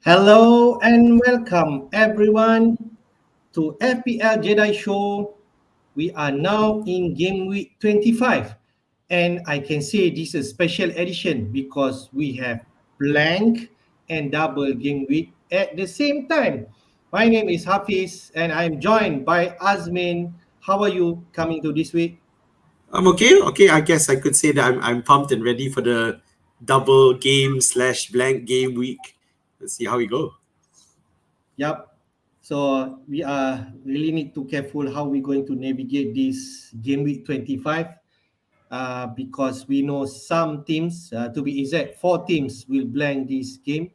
Hello and welcome everyone to FPL Jedi Show. We are now in Gameweek 25 and I can say this is a special edition because we have blank and double game week at the same time. My name is Hafiz and I'm joined by Azmin. How are you coming to this week? I'm okay. Okay, I guess I could say that I'm pumped and ready for the double game slash blank game week. Let's see how we go. Yep. So we are really need to careful how we're going to navigate this game week 25 because we know some teams, to be exact, four teams will blank this game,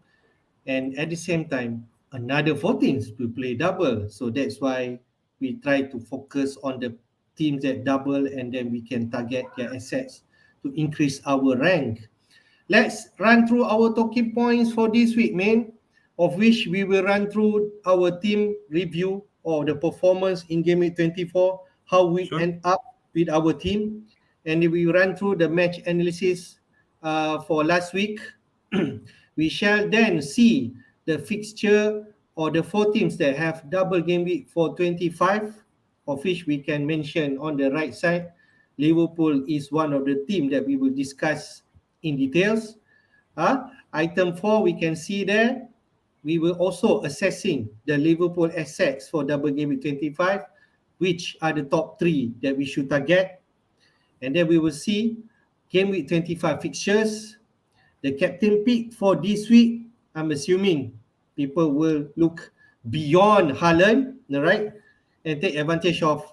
and at the same time, another four teams will play double. So that's why we try to focus on the teams that double, and then we can target their assets to increase our rank. Let's run through our talking points for this week, man. Of which we will run through our team review or the performance in Game Week 24, how we Sure. end up with our team, and we run through the match analysis for last week. We shall then see the fixture or the four teams that have double game week for 25, of which we can mention on the right side. Liverpool is one of the team that we will discuss in details. Item 4, we can see there, we will also assessing the Liverpool assets for double game week 25, which are the top three that we should target. And then we will see game week 25 fixtures, the captain pick for this week. I'm assuming people will look beyond Haaland, right? And take advantage of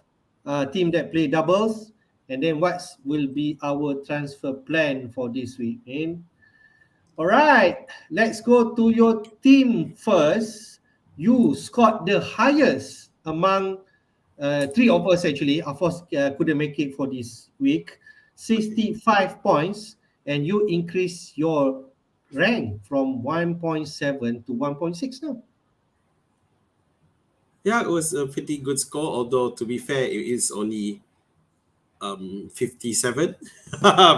team that play doubles. And then what will be our transfer plan for this week? All right, let's go to your team first. You scored the highest among three of us actually. Of course, couldn't make it for this week. 65 points, and you increase your rank from 1.7 to 1.6 now. Yeah, it was a pretty good score, although to be fair, it is only 57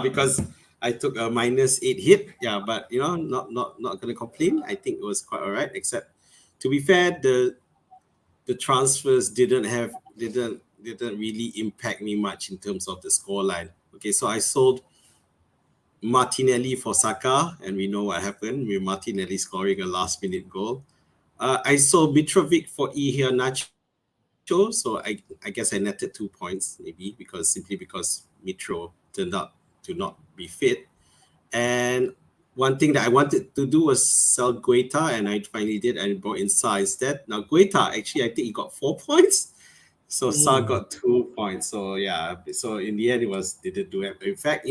because I took a -8 hit. Yeah, but not gonna complain. I think it was quite all right, except to be fair, the transfers didn't really impact me much in terms of the scoreline. Okay, so I sold Martinelli for Saka, and we know what happened with Martinelli scoring a last-minute goal. I sold Mitrovic for Iheanacho, so I guess I netted 2 points maybe because Mitro turned out to not be fit. And one thing that I wanted to do was sell Guaita, and I finally did, and brought in Sa instead. Now Guaita, actually, I think he got 4 points. So Sa Mm. got 2 points. So yeah, so in the end, it was didn't do it. In fact,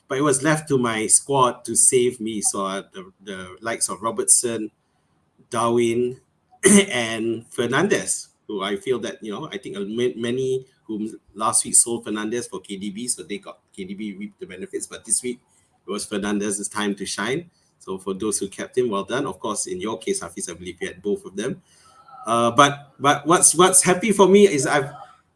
but it was left to my squad to save me. So the likes of Robertson, Darwin, and Fernandez, who I feel that I think many whom last week sold Fernandez for KDB, so they got KDB reaped the benefits. But this week it was Fernandez's time to shine. So for those who kept him, well done. Of course, in your case, Hafiz, I believe you had both of them. But what's happy for me is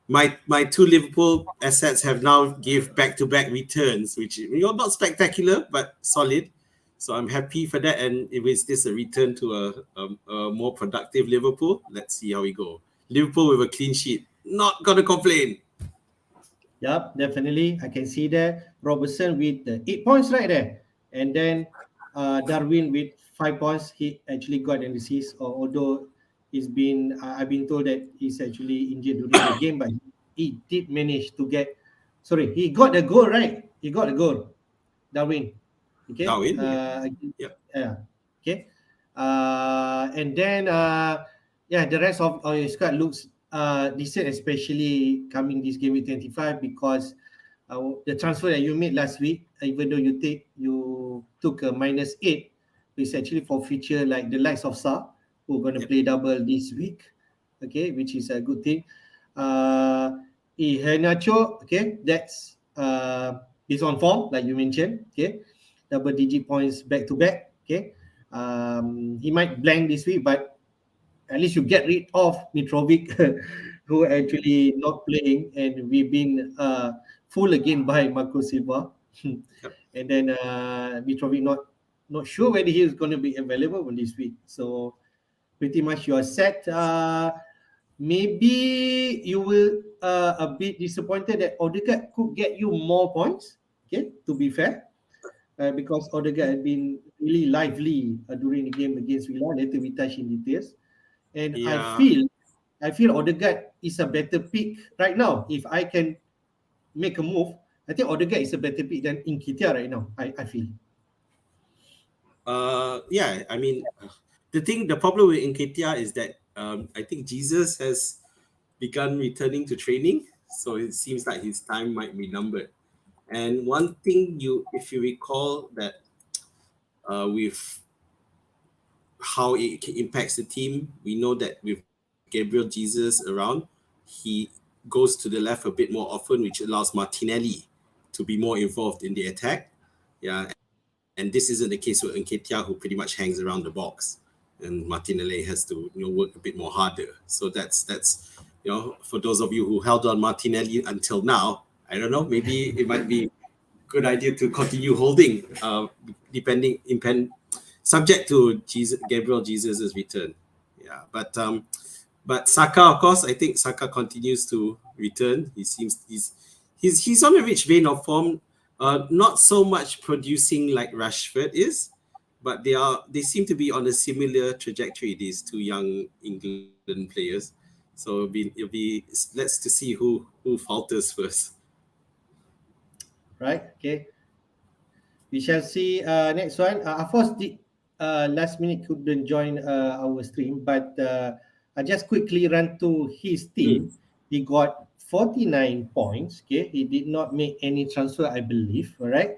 my two Liverpool assets have now give back to back returns, which not spectacular but solid. So I'm happy for that. And if it's this a return to a more productive Liverpool, let's see how we go. Liverpool with a clean sheet, not gonna complain. Yep, definitely. I can see there. Robertson with the 8 points right there. And then Darwin with 5 points. He actually got an assist, although I've been told that he's actually injured during the game, but he did manage to get, sorry, he got the goal, right? He got the goal, Darwin. Okay. Darwin, yeah, yep. Yeah. Okay. And then yeah, the rest of your squad looks decent, especially coming this game with 25 because the transfer that you made last week, even though you took a -8, is actually for feature like the likes of Sa, who are going to Yep. play double this week. Okay, which is a good thing. Uh, Iheanacho, okay, that's is on form, like you mentioned. Okay, double digit points back to back. Okay, he might blank this week, but at least you get rid of Mitrovic, who actually not playing, and we've been full again by Marco Silva, Yep. and then Mitrovic not. not sure whether he is going to be available on this week. So pretty much you are set. Maybe you will a bit disappointed that Odegaard could get you more points. Okay, to be fair, because Odegaard had been really lively during the game against Villa. Later we touch in details, and Yeah. I feel Odegaard is a better pick right now. If I can make a move, I think Odegaard is a better pick than Nketiah right now. I feel. Yeah. I mean, the problem with Nketiah is that I think Jesus has begun returning to training, so it seems like his time might be numbered. And one thing if you recall that with how it impacts the team, we know that with Gabriel Jesus around, he goes to the left a bit more often, which allows Martinelli to be more involved in the attack. Yeah, and this isn't the case with Nketiah, who pretty much hangs around the box, and Martinelli has to work a bit more harder. So that's for those of you who held on Martinelli until now, I don't know, maybe it might be good idea to continue holding, subject to Gabriel Jesus's return. Yeah, but Saka, of course, I think Saka continues to return. He seems he's on a rich vein of form. Not so much producing like Rashford is, but they seem to be on a similar trajectory. These two young England players. So let's to see who falters first. Right. Okay. We shall see. Next one. Afos did last minute couldn't join our stream, but I just quickly run through his team. He got 49 points. Okay, he did not make any transfer, I believe. All right,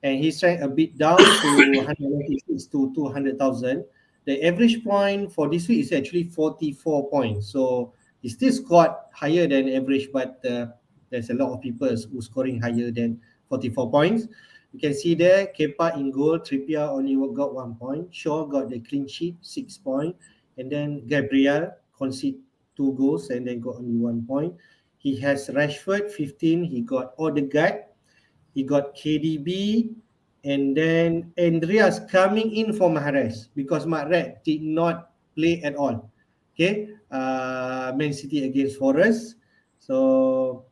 and he's trying a bit down to 196 to 200,000. The average point for this week is actually 44 points. So he still scored higher than average, but there's a lot of people who scoring higher than 44 points. You can see there, Kepa in goal, Trippier only got 1 point. Shaw got the clean sheet, 6 points. And then Gabriel conceded 2 goals and then got only 1 point. He has Rashford, 15. He got Odegaard. He got KDB. And then Andreas coming in for Mahrez because Mahrez did not play at all. Okay, Man City against Forest. So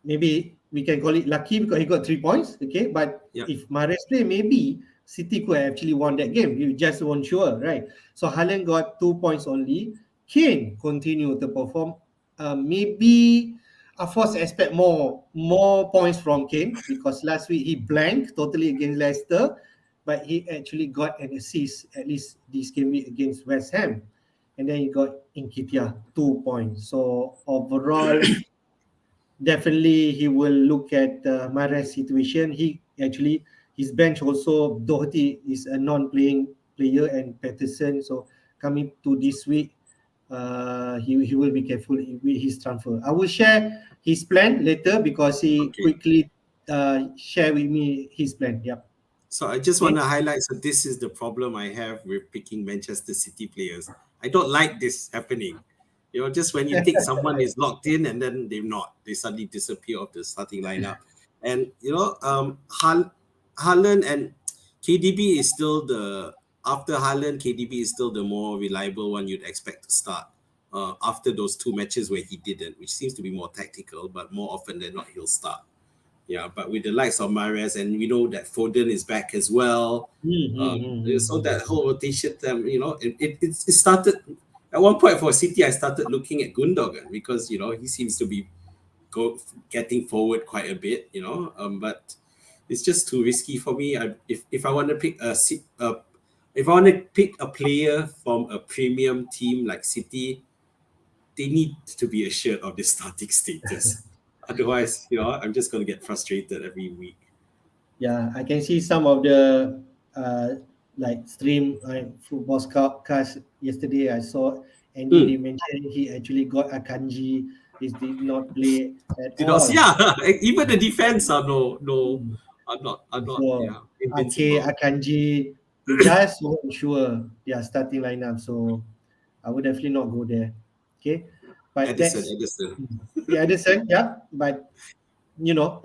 maybe we can call it lucky because he got 3 points. Okay, but if Mahrez play, maybe City could have actually won that game. You just weren't sure, right? So Haaland got 2 points only. Kane continued to perform. Maybe Afos expect more points from Kane because last week he blanked totally against Leicester, but he actually got an assist at least this game week against West Ham, and then he got Nketiah 2 points. So overall, definitely he will look at Mahrez situation. His bench also, Doherty is a non-playing player and Patterson. So coming to this week, he will be careful with his transfer. I will share his plan later because he quickly share with me his plan. Yep. So I just want to highlight, so this is the problem I have with picking Manchester City players. I don't like this happening. Just when you think someone is locked in and then they're not, they suddenly disappear off the starting lineup. And Haaland and KDB is still after Haaland, KDB is still the more reliable one you'd expect to start after those 2 matches where he didn't, which seems to be more tactical, but more often than not he'll start. Yeah, but with the likes of Mahrez, and we know that Foden is back as well. So that whole rotation, it started at one point for City. I started looking at Gundogan because he seems to be getting forward quite a bit. But it's just too risky for me. If I want to pick a player from a premium team like City, they need to be assured of the starting status. Otherwise, I'm just going to get frustrated every week. Yeah, I can see some of the stream football cast yesterday. I saw Andy they mentioned he actually got Akanji. He did not play at all. Yeah, even the defense are no. I'm not. So, invincible. Akanji, we just weren't sure their starting lineup. So I would definitely not go there. Okay, but Edison. Yeah, Edison. Yeah, but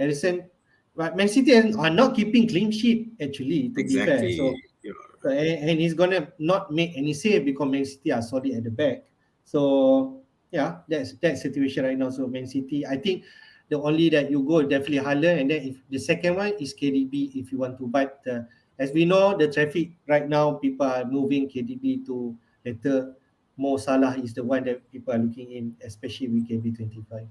Edison But Man City are not keeping clean sheet actually, to be fair. Exactly. So and he's gonna not make any save because Man City are solid at the back. So yeah, that's that situation right now. So Man City, I think the only that you go definitely Haaland, and then if the second one is KDB if you want to. But as we know, the traffic right now, people are moving KDB to later. Mo Salah is the one that people are looking in, especially with KB25.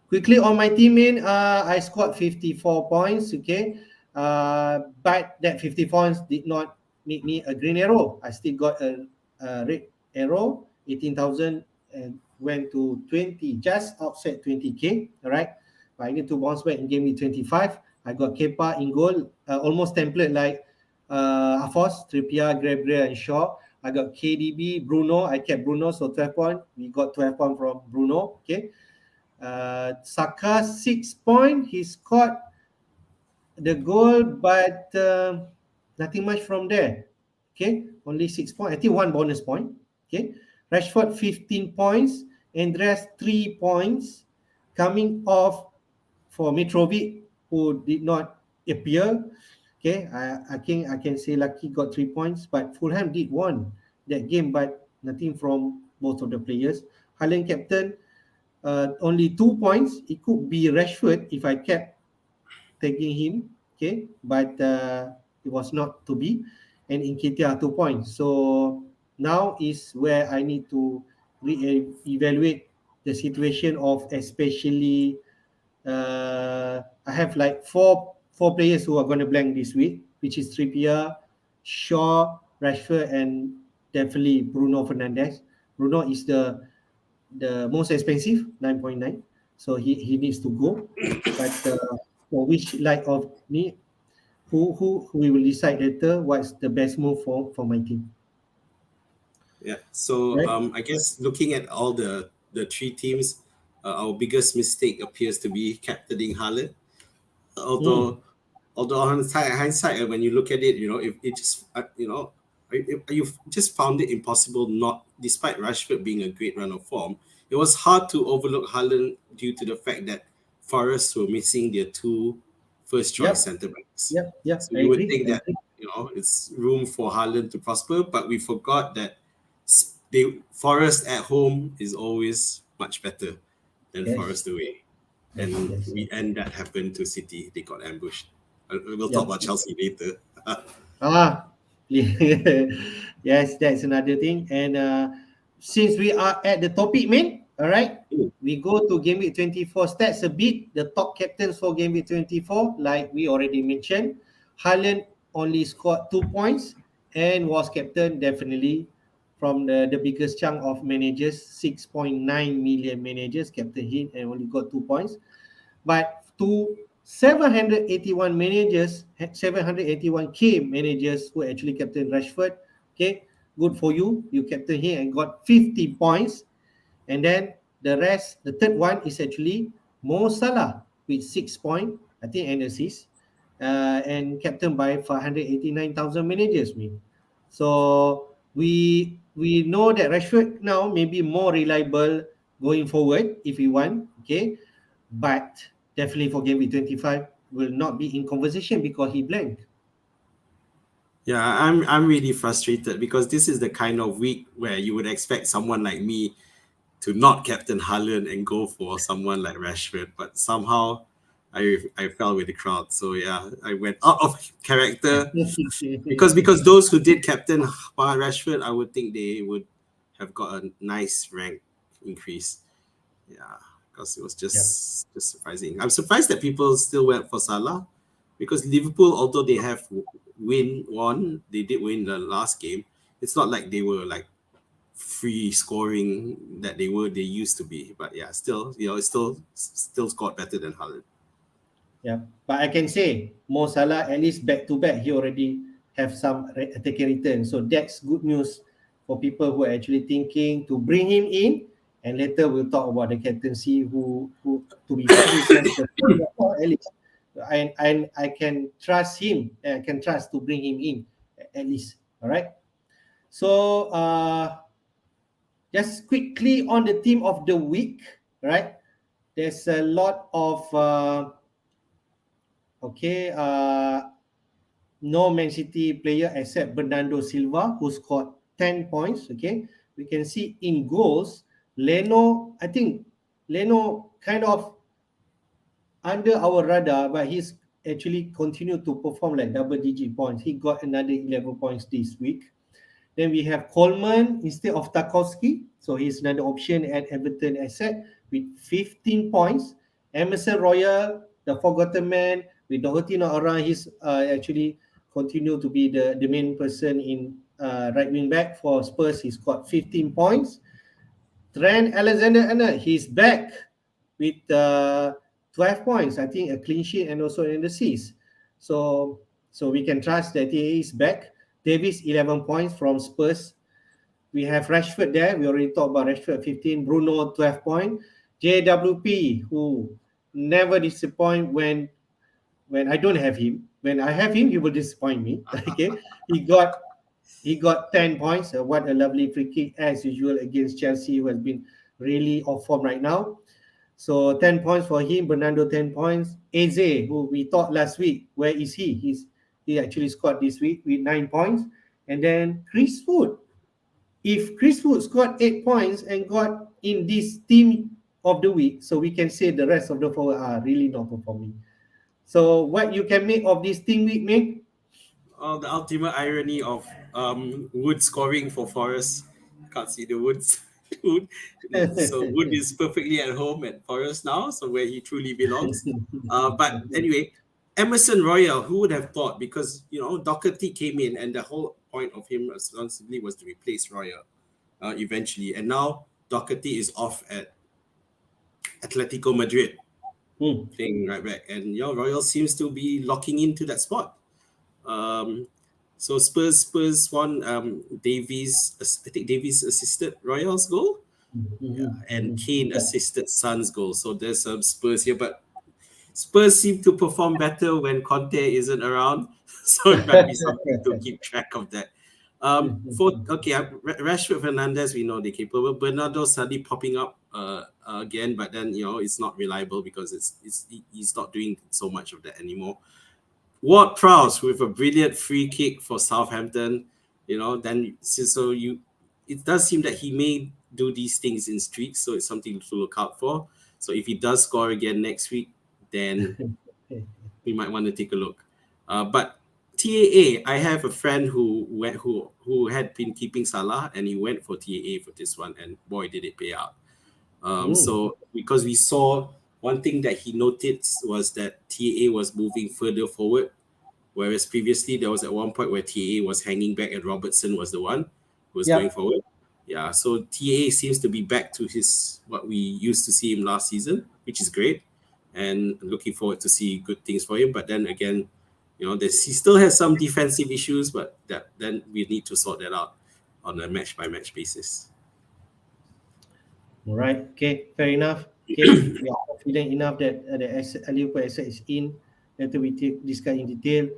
Quickly on my team, I scored 54 points. Okay, but that 50 points did not make me a green arrow. I still got a red arrow. 18,000 and went to 20, just outside 20k. All right, but I need to bounce back in game week 25. I got Kepa in goal, almost template like Afos, Trippier, Gabriel, and Shaw. I got KDB, Bruno. I kept Bruno, so 12 points. We got 12 points from Bruno. Okay. Saka 6 point. He scored the goal, but nothing much from there. Okay, only 6 points. I think one bonus point. Okay, Rashford 15 points. Andreas 3 points. Coming off for Mitrovic, who did not appear. Okay, I can say Lucky got 3 points, but Fulham did won that game, but nothing from both of the players. Haaland captain, only 2 points. It could be Rashford if I kept tagging him, okay, but it was not to be. And in Nketiah 2 points. So now is where I need to evaluate the situation of especially I have like four players who are going to blank this week, which is Trippier, Shaw, Rashford, and definitely Bruno Fernandes. Bruno is the most expensive, 9.9. So he needs to go. But for which like of me, who we will decide later what's the best move for my team. Yeah. So Right? I guess looking at all the three teams, our biggest mistake appears to be captaining Haaland. Mm. Although on hindsight, when you look at it, if it just you've just found it impossible not, despite Rashford being a great run of form, it was hard to overlook Haaland due to the fact that Forest were missing their two first choice Yep, centre backs. yep. So I you would agree. think I that agree. it's room for Haaland to prosper, but we forgot that Forest at home is always much better than Yes, Forest away, yes, and yes. that happened to City. They got ambushed. We'll talk Yep. about Chelsea later. Ah, yes, that's another thing. And since we are at the topic, man, all right, we go to Game Week 24 stats a bit. The top captains for Game Week 24, like we already mentioned, Haaland only scored 2 points and was captain definitely from the biggest chunk of managers, 6.9 million managers, captain him and only got 2 points. But to 781 managers, 781k managers who actually captain Rashford, okay, good for you. You captain him and got 50 points. And then the rest, the third one is actually Mo Salah with 6 points, I think, and assist, and captain by 589,000 managers. So we know that Rashford now may be more reliable going forward if we want, okay, but definitely for game week 25 will not be in conversation because he blanked. Yeah, I'm really frustrated because this is the kind of week where you would expect someone like me to not captain Haaland and go for someone like Rashford, but somehow I fell with the crowd. So yeah, I went out of character because those who did captain Rashford, I would think they would have got a nice rank increase. Yeah, because it was Yep. just surprising. I'm surprised that people still went for Salah because Liverpool, although they have won, they did win the last game. It's not like they were like free scoring that they used to be. But yeah, still, it's still scored better than Haaland. Yeah, but I can say Mo Salah at least back to back he already have some attacking return. So that's good news for people who are actually thinking to bring him in. And later we'll talk about the captaincy who to be fair who has the at least. And I can trust him. I can trust to bring him in at least. All right. So just quickly on the team of the week, right? There's a lot of Okay, no Man City player except Bernardo Silva who scored 10 points. Okay, we can see in goals, Leno, I think Leno kind of under our radar, but he's actually continued to perform like double digit points. He got another 11 points this week. Then we have Coleman instead of Tarkowski. So he's another option at Everton asset with 15 points. Emerson Royal, the forgotten man, with Doherty not around, he's actually continue to be the main person in right wing back for Spurs. He's got 15 points. Trent Alexander-Arnold, he's back with 12 points. I think a clean sheet and also an assist. So we can trust that he is back. Davis 11 points from Spurs. We have Rashford there. We already talked about Rashford 15. Bruno 12 points. JWP who never disappoint when I don't have him. When I have him, he will disappoint me. Okay, he got 10 points. What a lovely free kick as usual against Chelsea, who has been really off form right now. So 10 points for him. Bernardo 10 points. Eze, who we thought last week, where is he? He actually scored this week with 9 points. And then Chris Wood. If Chris Wood scored 8 points and got in this team of the week, so we can say the rest of the forward are really not performing. So what you can make of this team week, mate? Oh, the ultimate irony of Wood scoring for Forest. Can't see the Woods. Wood. So Wood is perfectly at home at Forest now, so where he truly belongs. But anyway, Emerson Royal, who would have thought? Because Doherty came in, and the whole point of him ostensibly was to replace Royal eventually, and now Doherty is off at Atletico Madrid playing right back, and Royal seems to be locking into that spot. So Spurs won. Davies, I think Davies assisted Royal's goal, and Kane assisted Son's goal. So there's some Spurs here, but Spurs seem to perform better when Conte isn't around. So it might be something to keep track of that. Rashford, Fernandez, we know they're capable. Bernardo suddenly popping up again, but then it's not reliable because he's not doing so much of that anymore. Ward-Prowse with a brilliant free kick for Southampton, then it does seem that he may do these things in streaks, so it's something to look out for. So if he does score again next week, then we might want to take a look. But TAA, I have a friend who had been keeping Salah, and he went for TAA for this one, and boy, did it pay out. So because we saw one thing that he noticed was that TAA was moving further forward, whereas previously there was at one point where TAA was hanging back and Robertson was the one who was going forward. Yeah, so TAA seems to be back to what we used to see him last season, which is great, and looking forward to see good things for him. But then again, he still has some defensive issues, but then we need to sort that out on a match by match basis. All right. Okay. Fair enough. Okay. We are confident enough that the Liverpool asset is in. Later we discuss in detail.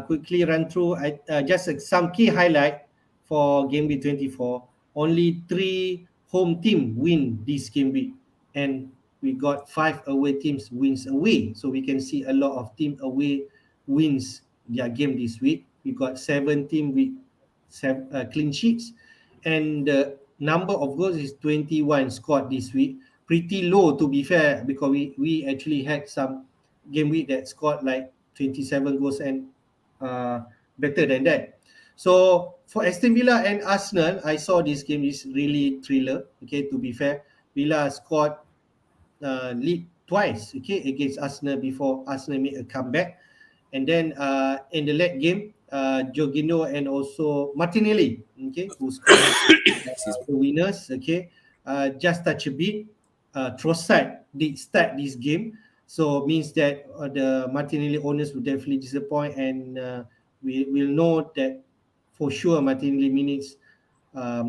Quickly run through just some key highlight for game week 24. Only 3 home team win this game week, and we got 5 away teams wins away. So we can see a lot of team away wins their game this week. We got 7 team with clean sheets, and the number of goals is 21 scored this week. Pretty low, to be fair, because we actually had some game week that scored like 27 goals and better than that. So for Aston Villa and Arsenal, I saw this game is really thriller. Okay, to be fair, Villa scored lead twice, okay, against Arsenal before Arsenal made a comeback. And then in the late game, Jorginho and also Martinelli, okay, who scored the winners, okay, just touch a bit. Trossard did start this game, so means that the Martinelli owners will definitely disappoint, and we will know that for sure Martinelli minutes are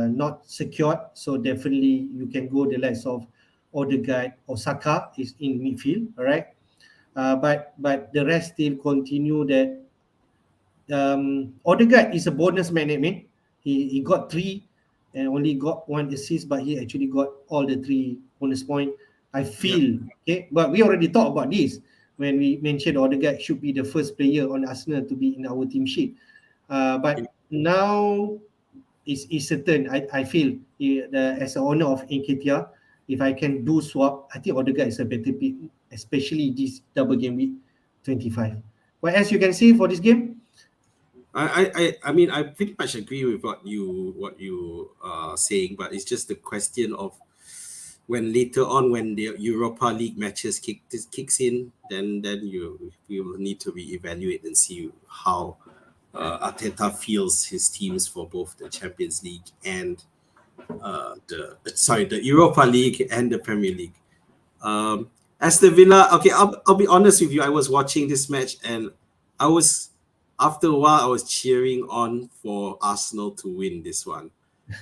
not secured. So definitely you can go the likes of Odegaard or Saka is in midfield, all right. But the rest still continue that Odegaard is a bonus man, I mean. He got 3 and only got 1 assist, but he actually got all the 3 bonus point. I feel, okay, but we already talked about this when we mentioned Odegaard should be the first player on Arsenal to be in our team sheet. But now it's certain. I feel as an owner of Nketiah, if I can do swap, I think Odegaard is a better pick, especially this double game week 25. What else you can say for this game? I mean, I pretty much agree with what you are saying, but it's just the question of when later on when the Europa League matches kicks in, then you will need to reevaluate and see how Arteta feels his teams for both the Champions League and the Europa League and the Premier League. Aston Villa, okay, I'll be honest with you. I was watching this match and after a while I was cheering on for Arsenal to win this one.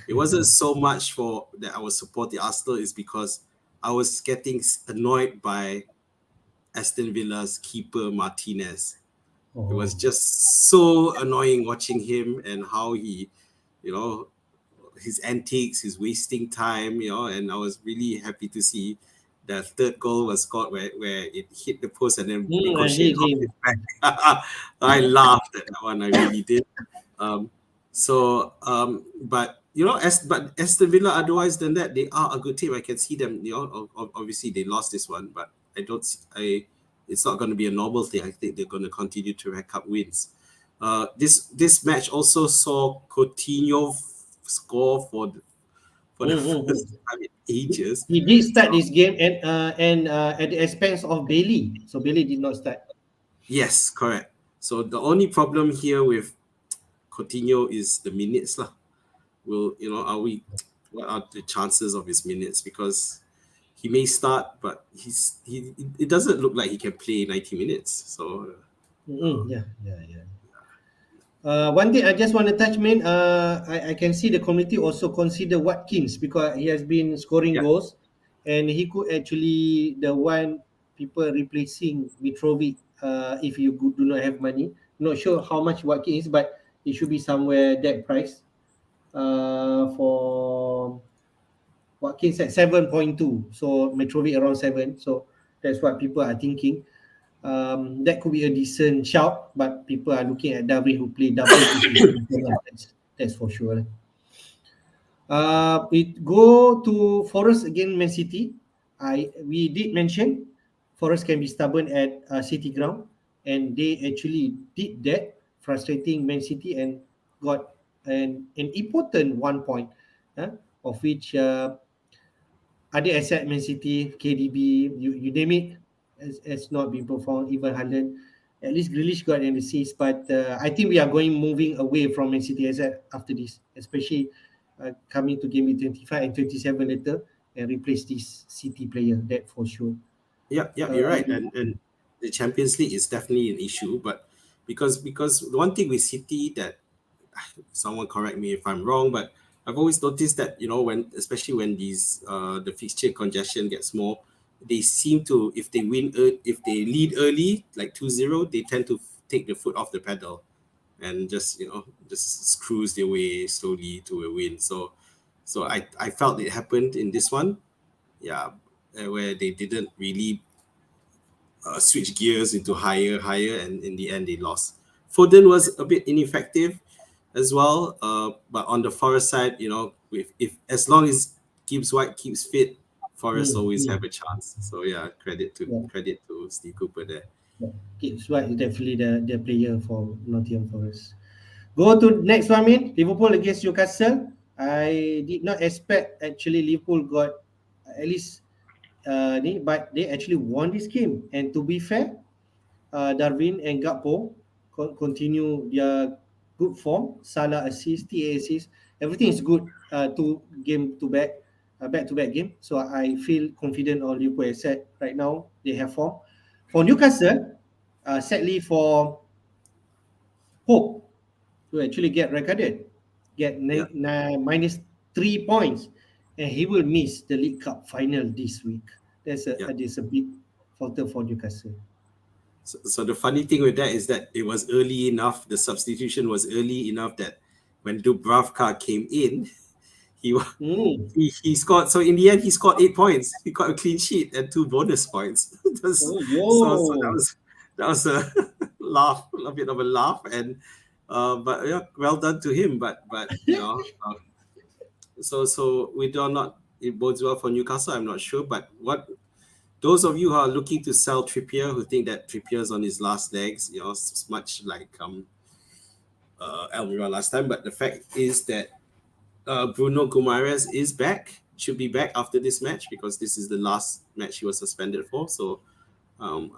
It wasn't so much for that I was supporting Arsenal, is because I was getting annoyed by Aston Villa's keeper Martinez. It was just so annoying watching him and how he, his antics, his wasting time, and I was really happy to see the third goal was scored where it hit the post and then ricocheted off his back. I laughed at that one, I really did. But Aston Villa, otherwise than that, they are a good team. I can see them. Obviously they lost this one, but it's not going to be a normal thing. I think they're going to continue to rack up wins. This match also saw Coutinho score for the first time in ages. He did start this game and at the expense of Bailey. So Bailey did not start. Yes, correct. So the only problem here with Coutinho is the minutes lah. What are the chances of his minutes? Because he may start, but it doesn't look like he can play 90 minutes. So yeah. One thing I just want to touch, man. I can see the community also consider Watkins because he has been scoring goals, and he could actually the one people replacing Mitrovic. If you do not have money, not sure how much Watkins is, but it should be somewhere that price. For Watkins at 7.2, so Mitrovic around 7. So that's what people are thinking. That could be a decent shout, but people are looking at David who play double. That's for sure. We go to Forest again, Man City. We did mention Forest can be stubborn at City ground, and they actually did that, frustrating Man City and got an important 1 point, of which other asset Man City, KDB, you name it, has not been performed. Even Haaland, at least Grealish got an assist, but I think we are moving away from Man City asset after this, especially coming to game week 25 and 27 later, and replace this City player, that for sure. Yeah, you're right, and the Champions League is definitely an issue, but because the one thing with City that someone correct me if I'm wrong, but I've always noticed that especially when these the fixture congestion gets more, they seem to, if they lead early like 2-0, they tend to take the foot off the pedal and just cruise their way slowly to a win. So I felt it happened in this one, where they didn't really switch gears into higher, and in the end they lost. Foden was a bit ineffective as well, but on the Forest side, if as long as Gibbs White keeps fit, Forest always have a chance. So credit to Steve Cooper there. Gibbs White is definitely the player for Nottingham Forest. Go to next one, man. Liverpool against Newcastle. I did not expect actually Liverpool got at least but they actually won this game. And to be fair, Darwin and Gakpo continue their good form. Salah assist, TA assist, everything is good. Back to back game. So I feel confident on Liverpool asset right now. They have form. For Newcastle, sadly for Pope to actually get recorded, minus 3 points, and he will miss the League Cup final this week. There's a big factor for Newcastle. So the funny thing with that is that it was early enough. The substitution was early enough that when Dubravka came in, He Mm. he scored. So in the end, he scored 8 points. He got a clean sheet and 2 bonus points. Oh, So yo. that was a laugh, a bit of a laugh, and but yeah, well done to him. But so we do not. It bodes well for Newcastle. I'm not sure, but what those of you who are looking to sell Trippier, who think that Trippier's on his last legs, it's much like Almiron last time. But the fact is that Bruno Guimaraes is back, should be back after this match because this is the last match he was suspended for. So um,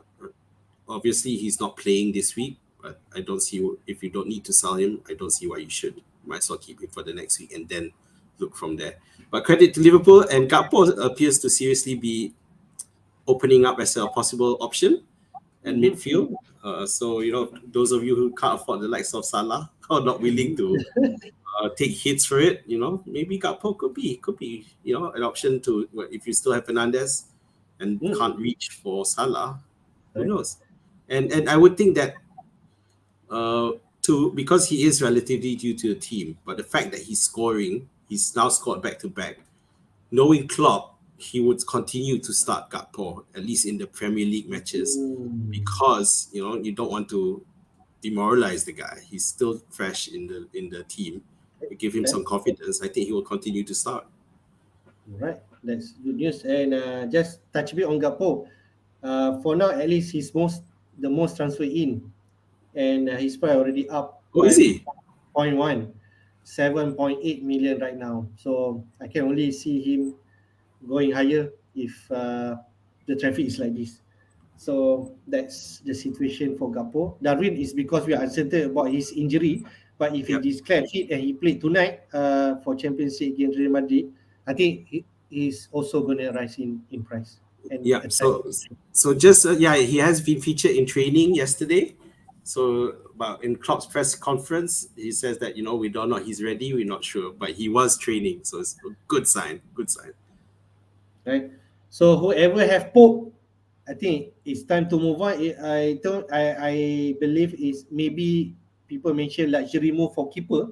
obviously he's not playing this week, but I don't see if you don't need to sell him, I don't see why you should. Might as well keep him for the next week and then look from there. But credit to Liverpool, and Gakpo appears to seriously be opening up as a possible option at midfield. So those of you who can't afford the likes of Salah or not willing to take hits for it, maybe Gakpo could be an option to if you still have Fernandes and can't reach for Salah. Who knows? And I would think that because he is relatively due to the team, but the fact that he's now scored back to back. Knowing Klopp, he would continue to start Gakpo at least in the Premier League matches because you don't want to demoralize the guy. He's still fresh in the team. You give him some confidence. I think he will continue to start. Right, that's good news. And just touch a bit on Gakpo. For now, at least he's the most transfer in, and his price already up Oh, by is he? 0.1, 7.8 million right now. So I can only see him going higher if the traffic is like this. So that's the situation for Gakpo. Darwin is because we are uncertain about his injury, but if he Yep. declared fit and he played tonight for Champions League against Real Madrid, I think he's also going to rise in price. And Yeah. So just he has been featured in training yesterday. So, but in Klopp's press conference, he says that we don't know he's ready. We're not sure, but he was training, so it's a good sign. Good sign. right. So whoever have Pope, I think it's time to move on. I believe it's maybe people mention luxury move for keeper,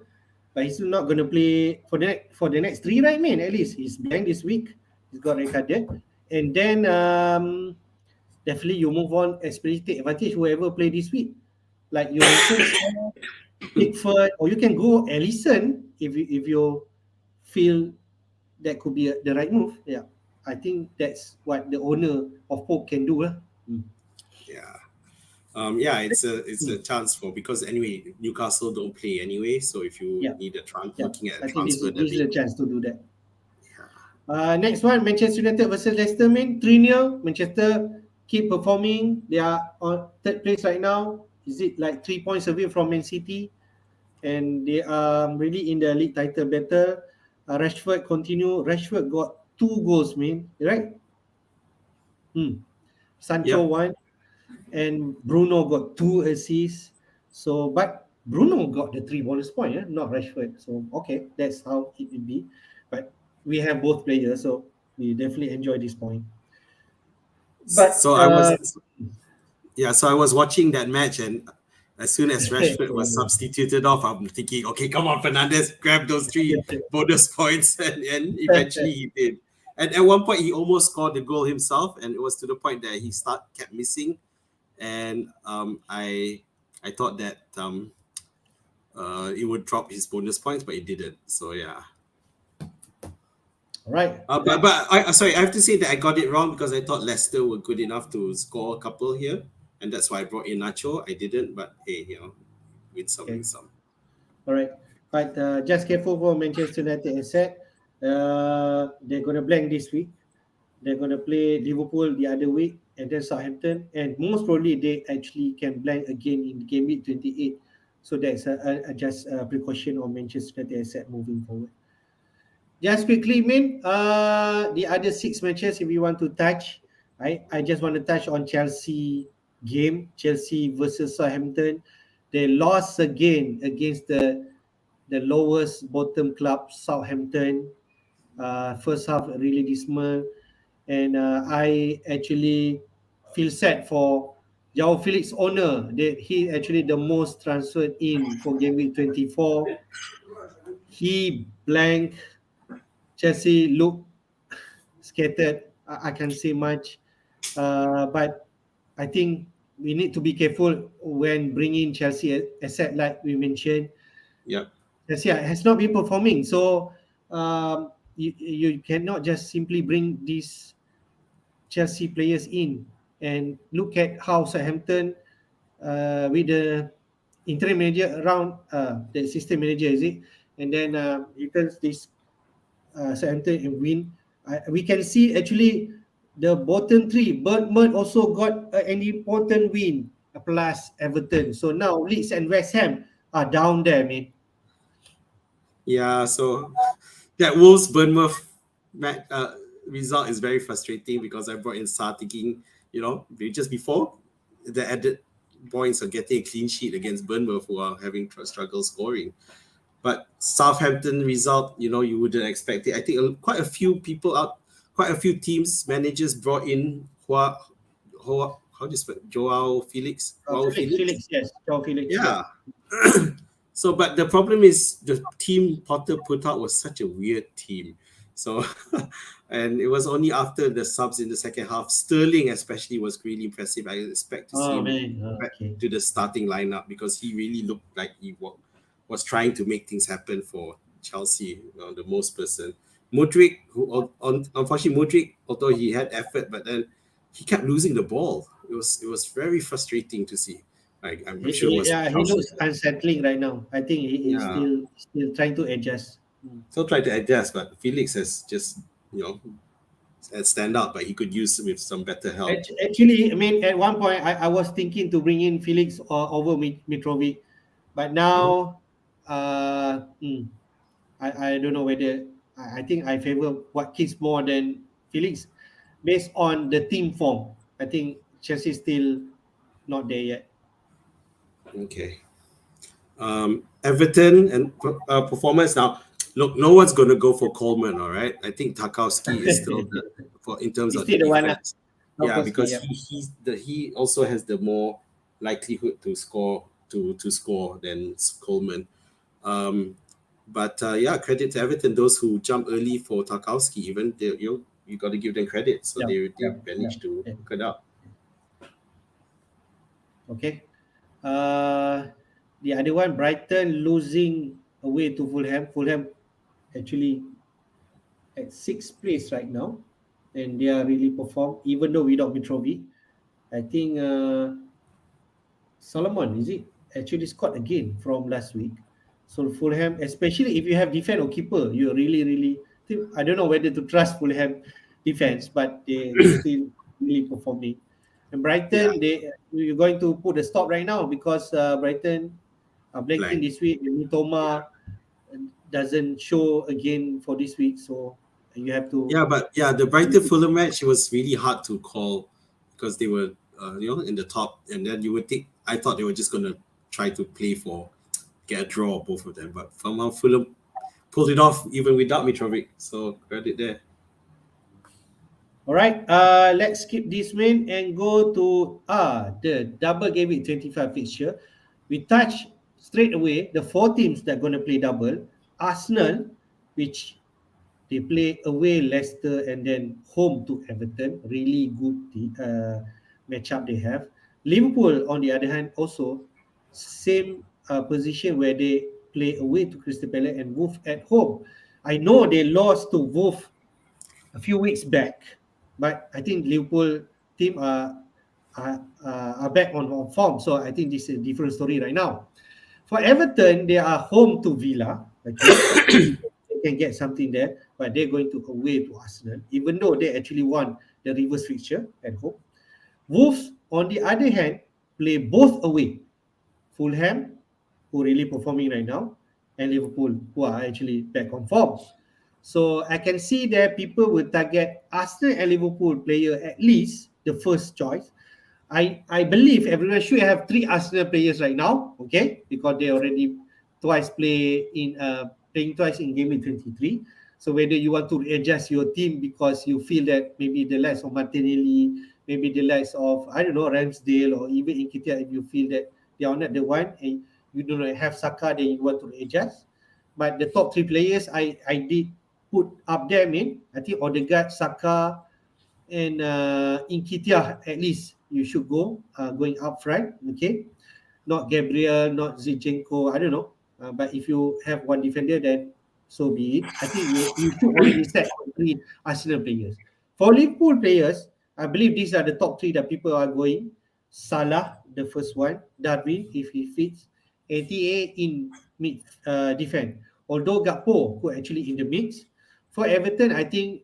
but he's not going to play for the next three, right, man? At least he's blank this week. He's got red carded, and then definitely you move on. Especially take advantage whoever play this week, like you mentioned, Pickford, or you can go Ellison if you feel that could be the right move. Yeah, I think that's what the owner of Pope can do. Yeah. It's a chance because anyway Newcastle don't play anyway. So if you need looking at a I think transfer, this is a chance to do that. Yeah. Next one, Manchester United versus Leicester. 3-0. Manchester keep performing. They are on third place right now. Is it like 3 points away from Man City? And they are really in the league title battle. Rashford continue. Rashford got 2 goals, man. Right? Sancho Yep. 1. And Bruno got 2 assists. So, but Bruno got the 3 bonus point, not Rashford. So, okay, that's how it will be. But we have both players, so we definitely enjoy this point. But So I was watching that match, and as soon as Rashford was substituted off, I'm thinking, okay, come on, Fernandes, grab those 3 bonus points, and eventually he did. And at one point, he almost scored the goal himself, and it was to the point that he kept missing. And I thought that it would drop his bonus points, but it didn't. So yeah. Right. But I have to say that I got it wrong because I thought Leicester were good enough to score a couple here, and that's why I brought in Nacho. I didn't, but hey, win some, win some. All right, but just careful for Manchester United. As said, they're gonna blank this week. They're gonna play Liverpool the other week, and then Southampton, and most probably they actually can blank again in Gameweek 28. So that's just a precaution on Manchester United as said moving forward. Just quickly, Min, the other 6 matches, if you want to touch, I just want to touch on Chelsea game, Chelsea versus Southampton. They lost again against the lowest bottom club, Southampton. First half really dismal, and I actually feel sad for João Felix owner that he actually the most transferred in for Game Week 24. He blanked Chelsea look scattered. I can't say much, but I think we need to be careful when bringing Chelsea asset like we mentioned. Yep. Chelsea has not been performing, so you cannot just simply bring these Chelsea players in and look at how Southampton with the interim manager around the assistant manager, is it? And then he turns this Southampton and win. We can see actually the bottom three. Bournemouth also got an important win plus Everton. So now Leeds and West Ham are down there, man. Yeah, so that Wolves Bournemouth result is very frustrating because I brought in Sartigin, just before the added points of getting a clean sheet against Bournemouth, who are having struggle scoring. But Southampton result, you wouldn't expect it. I think quite a few teams, managers brought in how do you spell Joao Felix? Joao Felix? Felix, yes. Joao Felix, Yeah. So, but the problem is the team Potter put out was such a weird team. So, and it was only after the subs in the second half, Sterling especially was really impressive. I expect to see Oh, him man. back Okay. to the starting lineup because he really looked like he was trying to make things happen for Chelsea, the most person. Mudryk, unfortunately, although he had effort, but then he kept losing the ball. It was very frustrating to see. I'm sure it was Yeah, he Chelsea. looks unsettling right now. I think he is Yeah, still trying to adjust. still try to adjust, but Felix has just you know stand out, but he could use with some better help. Actually, I mean, at one point, I was thinking to bring in Felix over Mitrovic, but Mhm. now, uh, hmm, I don't know whether I think I favor Watkins more than Felix, based on the team form. I think Chelsea still not there yet. Okay. Everton and performance now. Look, no one's going to go for Coleman. All right, I think Tarkowski is still for in terms He's of the still the one, defense. Yeah, Tarkowski, because yeah. he also has the more likelihood to score than Coleman. Um, but yeah, credit to Everton, those who jump early for Tarkowski. Even you got to give them credit. So Yeah, they yeah, yeah, managed to yeah. hook it up. Okay. Uh, the other one, Brighton losing away to Fulham. Fulham actually at sixth place right now, and they are really perform even though without Mitrovic. I think Solomon is it actually scored again from last week. So Fulham, especially if you have defense or keeper, you really think, I don't know whether to trust Fulham defense, but they still really performing. And Yeah, Brighton, you're going to put a stop right now because Brighton are blanking blank. this week. And Mitoma doesn't show again for this week, so you have to. Yeah, but yeah, the Brighton Fulham match was really hard to call because they were in the top, and then you would think I thought they were just gonna try to play for get a draw both of them, but somehow Fulham pulled it off even without Mitrovic. So credit there. All right, let's skip this main and go to the double game week 25 fixture. We touch straight away the four teams that are going to play double. Arsenal, which they play away Leicester and then home to Everton. Really good matchup they have. Liverpool, on the other hand, also same position where they play away to Crystal Palace and Wolves at home. I know they lost to Wolves a few weeks back, but I think Liverpool team are back on form. So I think this is a different story right now. For Everton, they are home to Villa. Okay, they can get something there, but they're going to away to Arsenal, even though they actually won the reverse fixture at home. Wolves, on the other hand, play both away. Fulham, who really performing right now, and Liverpool, who are actually back on form. So I can see that people will target Arsenal and Liverpool player at least the first choice. I believe everyone should have three Arsenal players right now, okay, because they already playing twice in game week 23. So whether you want to adjust your team because you feel that maybe the likes of Martinelli, maybe the likes of I don't know Ramsdale or even Nketiah, if you feel that they are not the one and you do not have Saka, then you want to adjust. But the top three players, I did put up there, I think Odegaard, Saka, and Nketiah at least you should go going up front. Okay, not Gabriel, not Zinchenko. I don't know, but if you have one defender, then so be it. I think you should already set on 3 Arsenal players. For Liverpool players, I believe these are the top 3 that people are going. Salah, the first one. Darwin, if he fits. ATA in mid defense. Although Gakpo could actually in the mix. For Everton, I think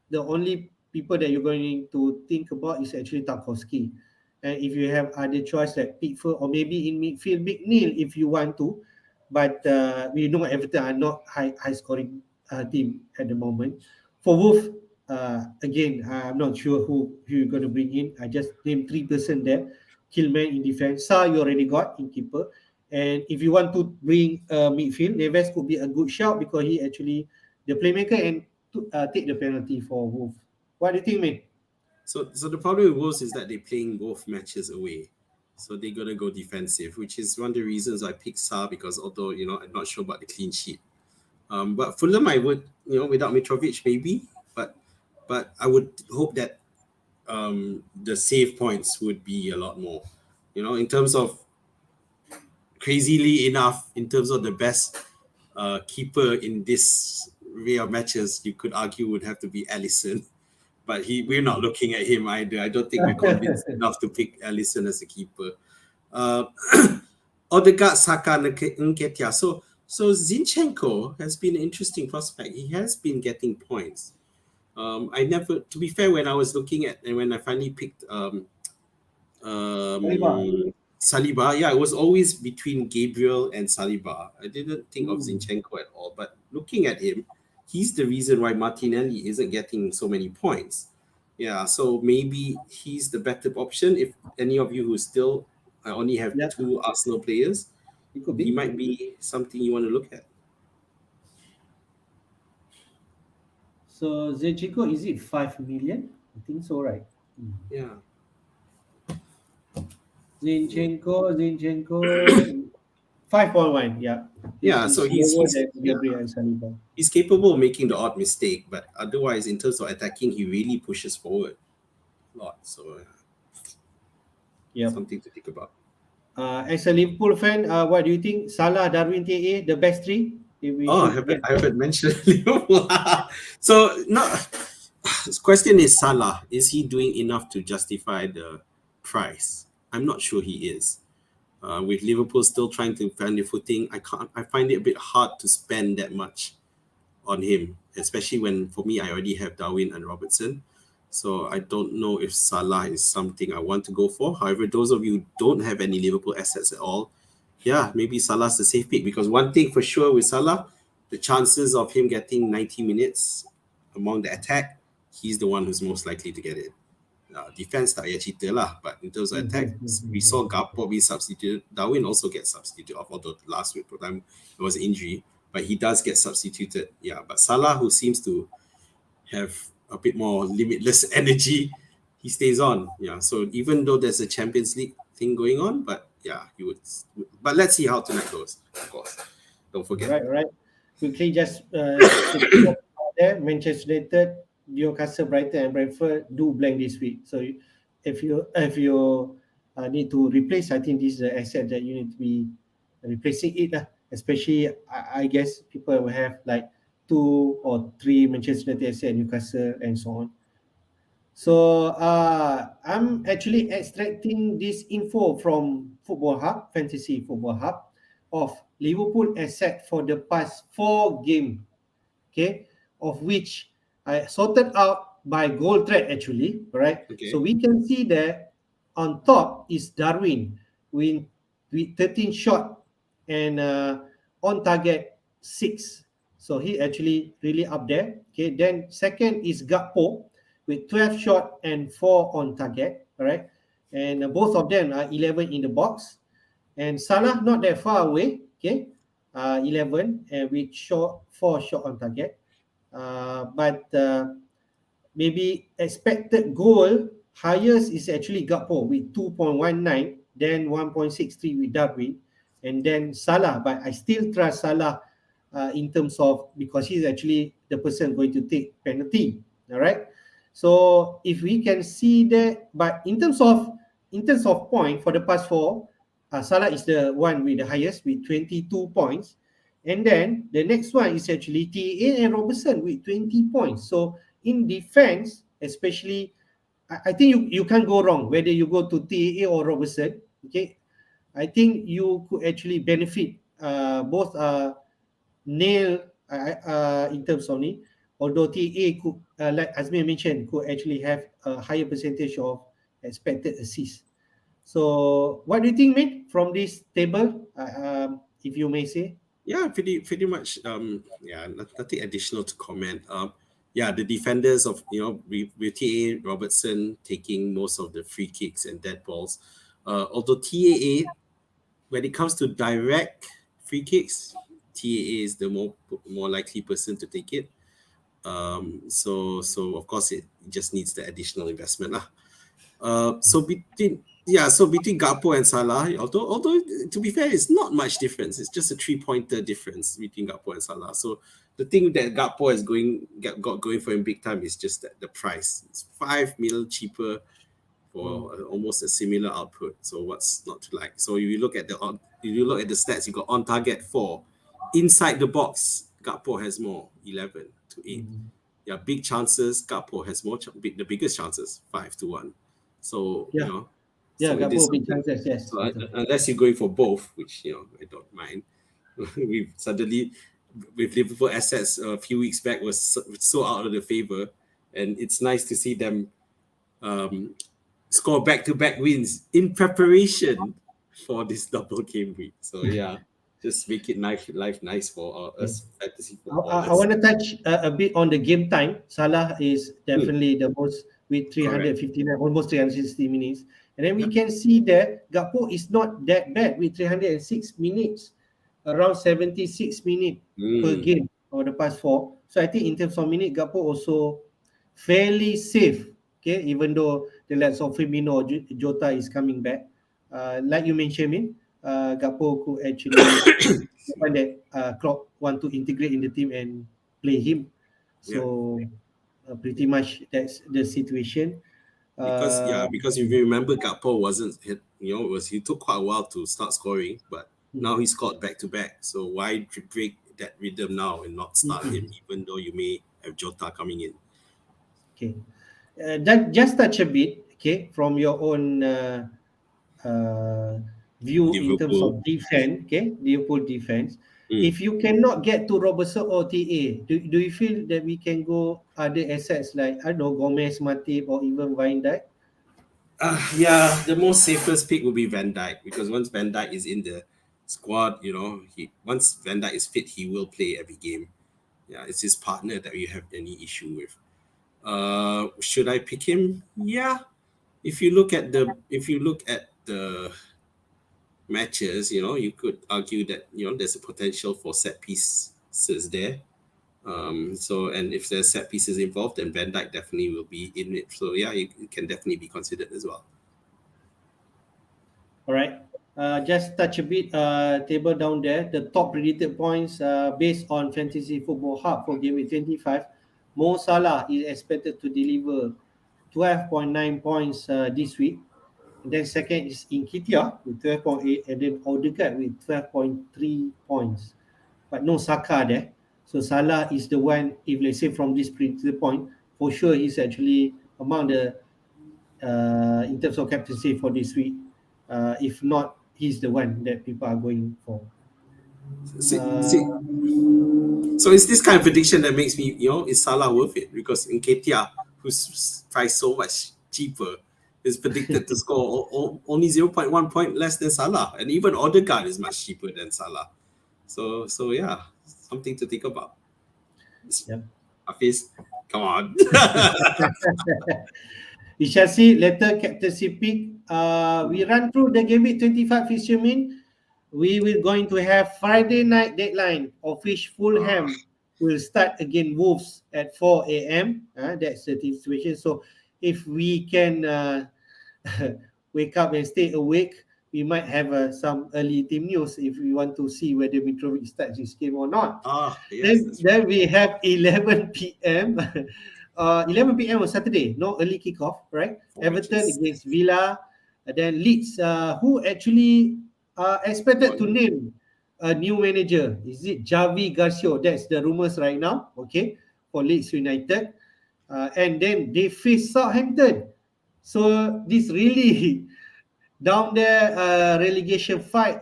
the only people that you're going to think about is actually Tarkowski. And if you have other choice like Pickford or maybe in midfield, Big Neil if you want to. But we know Everton are not high scoring team at the moment. For Wolf, again, I'm not sure who you're going to bring in. I just named 3% there. Killman in defense. Sa you already got in keeper. And if you want to bring midfield, Neves could be a good shout because he actually the playmaker and to take the penalty for Wolf. What do you think, mate? So the problem with Wolves is that they're playing both matches away. So they're gonna go defensive, which is one of the reasons I picked Sa, because although I'm not sure about the clean sheet. But Fulham I would, without Mitrovic maybe, but I would hope that the save points would be a lot more. In terms of crazily enough, in terms of the best keeper in this array of matches, you could argue would have to be Alisson. But we're not looking at him either. I don't think we're convinced enough to pick Alisson as a keeper. Odegaard, Saka, Nketiah. So Zinchenko has been an interesting prospect. He has been getting points. To be fair, when I was looking at and when I finally picked Saliba, yeah, it was always between Gabriel and Saliba. I didn't think of Zinchenko at all. But looking at him, he's the reason why Martinelli isn't getting so many points. Yeah, so maybe he's the better option. If any of you who still only have 2 Arsenal players, he might be something you want to look at. So Zinchenko, is it 5 million? I think so, right? Yeah. Zinchenko, 5.1, yeah. Yeah, so he's Gabriel and Saliba. He's capable of making the odd mistake, but otherwise, in terms of attacking, he really pushes forward a lot. So, something to think about. As a Liverpool fan, what do you think? Salah, Darwin, TA, the best 3? I haven't mentioned Liverpool. So, the question is Salah. Is he doing enough to justify the price? I'm not sure he is. With Liverpool still trying to find their footing, I find it a bit hard to spend that much on him, especially when, for me, I already have Darwin and Robertson. So I don't know if Salah is something I want to go for. However, those of you who don't have any Liverpool assets at all, maybe Salah's the safe pick, because one thing for sure with Salah, the chances of him getting 90 minutes among the attack, he's the one who's most likely to get it. Defense tak payah cerita lah, but in terms of attack, we saw Gakpo be substituted. Darwin also gets substituted, although last week time it was an injury, but he does get substituted. Yeah, but Salah, who seems to have a bit more limitless energy, he stays on. Yeah, so even though there's a Champions League thing going on, but he would. But let's see how tonight goes. Of course, don't forget. Right. Quickly, just there, Manchester United, Newcastle, Brighton, and Brentford do blank this week. So if you need to replace, I think this is the asset that you need to be replacing it. Especially, I guess people will have like 2 or 3 Manchester United asset, Newcastle, and so on. So I'm actually extracting this info from Football Hub, Fantasy Football Hub, of Liverpool asset for the past 4 games. Okay, of which I sorted out by goal threat actually, right? Okay. So we can see that on top is Darwin with 13 shot and on target 6. So he actually really up there. Okay, then second is Gakpo with 12 shot and 4 on target. All right, and both of them are 11 in the box. And Salah not that far away. Okay, 11 and with 4 shot on target. But maybe expected goal highest is actually Gakpo with 2.19, then 1.63 with Darwin, and then Salah. But I still trust Salah in terms of, because he's actually the person going to take penalty. All right. So if we can see that, but in terms of point for the past four, Salah is the one with the highest with 22 points. And then the next one is actually TA and Robertson with 20 points. So in defense, especially, I think you can't go wrong whether you go to TA or Robertson. Okay, I think you could actually benefit both nail in terms of ni. Although TA could, like Azmi mentioned, could actually have a higher percentage of expected assists. So, what do you think, mate, from this table? If you may say. Yeah, pretty much. Yeah, nothing additional to comment. Yeah, the defenders of with TAA Robertson taking most of the free kicks and dead balls. Although TAA, when it comes to direct free kicks, TAA is the more likely person to take it. So of course it just needs the additional investment lah. So between Gakpo and Salah, although to be fair, it's not much difference. It's just a 3-pointer difference between Gakpo and Salah. So the thing that Gakpo is got going for him big time is just that the price. It's 5 mil cheaper for almost a similar output. So what's not to like? So if you look at the stats, you got on target 4, inside the box, Gakpo has more, 11 to 8. Yeah, big chances. Gakpo has more, the biggest chances, 5-1. So Yeah, so Gakpo big chances, yes. So unless you're going for both, which I don't mind. We've suddenly, with Liverpool assets a few weeks back, was so out of the favor, and it's nice to see them score back-to-back wins in preparation for this double game week. So yeah, just make it life nice for us fantasy footballers. I want to touch a bit on the game time. Salah is definitely the most with 359, almost 360 minutes. And then we can see that Gakpo is not that bad with 306 minutes, around 76 minutes per game over the past 4. So I think in terms of minute, Gakpo also fairly safe. Okay, even though the likes of Firmino or Jota is coming back. Like you mentioned, Gakpo could actually find that Klopp want to integrate in the team and play him. So pretty much that's the situation. Because if you remember, Gakpo wasn't hit. He took quite a while to start scoring, but now he scored back to back. So why break that rhythm now and not start him, even though you may have Jota coming in? Okay, that just touch a bit. Okay, from your own view in terms of defense. Okay, Liverpool defense. If you cannot get to Robertson or TA, do you feel that we can go other assets like, I don't know, Gomez, Matip, or even Van Dijk? Yeah, the most safest pick would be Van Dijk, because once Van Dijk is in the squad, once Van Dijk is fit, he will play every game. Yeah, it's his partner that you have any issue with. Should I pick him? Yeah. If you look at the matches, you could argue that there's a potential for set pieces there. So, and if there's set pieces involved, then Van Dijk definitely will be in it. So yeah, it can definitely be considered as well. All right. Just touch a bit table down there. The top predicted points based on Fantasy Football Hub for Gameweek 25. Mo Salah is expected to deliver 12.9 points this week. And then second is Nketiah with 12.8, and then Odegaard with 12.3 points. But no Saka there. So Salah is the one, if let's say from this predicted point, for sure he's actually among the, in terms of captaincy for this week. If not, he's the one that people are going for. So it's this kind of prediction that makes me, is Salah worth it? Because Nketiah, who's priced so much cheaper, is predicted to score only 0.1 point less than Salah, and even Odegaard is much cheaper than Salah. So yeah, something to think about. Yep. Hafiz, come on. We shall see later captaincy pick. We run through the game week 25 fixture mean. We will going to have Friday night deadline, of which Fulham will start against Wolves at 4 a.m. That's the situation. So if we can wake up and stay awake we might have some early team news if we want to see whether Mitrovic starts this game or not. Ah, yes, Then that's right. then we have 11 p.m. 11 p.m. on Saturday, no early kickoff, right? For which Everton is against Villa. Then Leeds, who actually expected to on. name a new manager. Is it Javi Garcia? That's the rumors right now, okay, for Leeds United. And then they face Southampton. So this really down there relegation fight.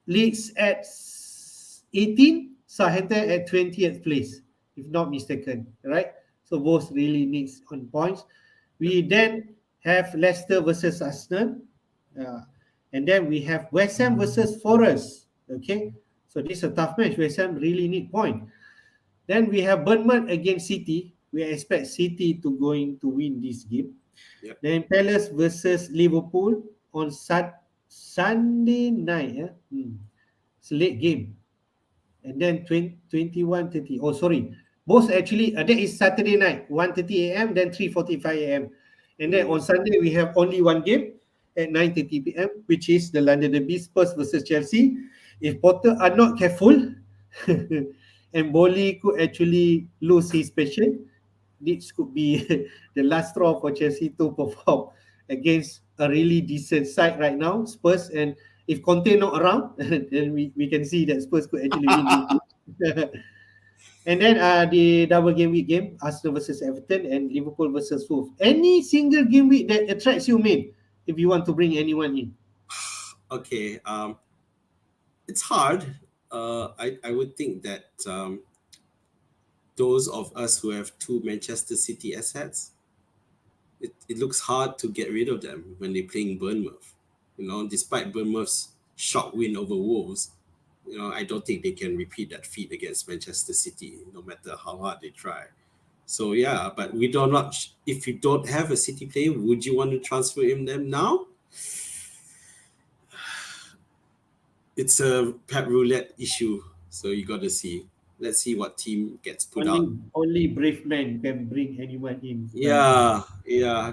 Leeds at 18, Southampton at 20th place, if not mistaken, right? So both really needs on points. We then have Leicester versus Arsenal, uh, and then we have West Ham versus Forest. Okay, so this is a tough match. West Ham really need point. Then we have Bournemouth against City. We expect City to going to win this game. Yep. Then Palace versus Liverpool on Sunday night. It's a late game. And then 21:30. Oh, sorry. Both actually, that is Saturday night, 1:30 a.m., then 3:45 a.m. And then on Sunday, we have only one game at 9:30 p.m., which is the London Derby, Spurs versus Chelsea. If Potter are not careful, and Boli could actually lose his passion, this could be the last straw for Chelsea to perform against a really decent side right now, Spurs. And if Conte not around, then we can see that Spurs could actually win this game. And then the double game week game, Arsenal versus Everton and Liverpool versus Wolves. Any single game week that attracts you, main, if you want to bring anyone in? Okay, it's hard. I would think that those of us who have two Manchester City assets, it looks hard to get rid of them when they're playing Bournemouth. You know, despite Bournemouth's shock win over Wolves, you know, I don't think they can repeat that feat against Manchester City, no matter how hard they try. So yeah, but we do not. If you don't have a City player, would you want to transfer him them now? It's a Pep roulette issue, so you got to see. Let's see what team gets put out. Only brave man can bring anyone in. Yeah.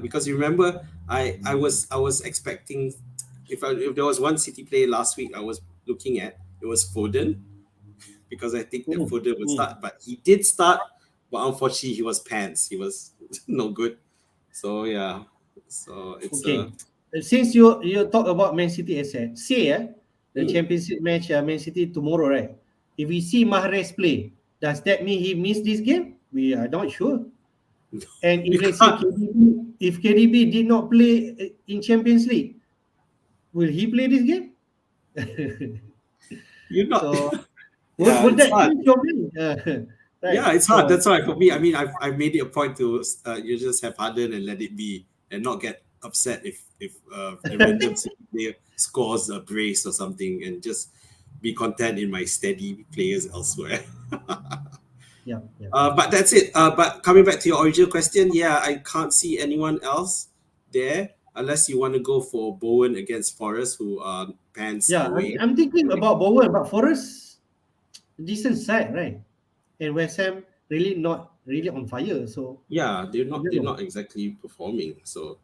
Because you remember, I was expecting if there was one City player last week I was looking at, it was Foden, because I think that Foden would start, but he did start, but unfortunately he was pants. He was no good. So yeah, so it's Okay. Since you talk about Man City asset, say the Mm. championship match Man City tomorrow, right? If we see Mahrez play, does that mean he missed this game? We are not sure. And if let's say KDB did not play in Champions League, will he play this game? You're not. So Yeah, would it's that hard. change your mind? Right. Yeah, it's hard. So, That's why for me, I mean, I've made it a point to you just have Harden and let it be, and not get upset if a random City player scores a brace or something, and just be content in my steady players elsewhere. yeah. But that's it. But coming back to your original question, yeah, I can't see anyone else there unless you want to go for Bowen against Forest, who are pants Yeah, away. I'm thinking about Bowen, but Forest, decent side, right? And West Ham really not really on fire. So Yeah, they're I not don't they're know. not exactly performing. So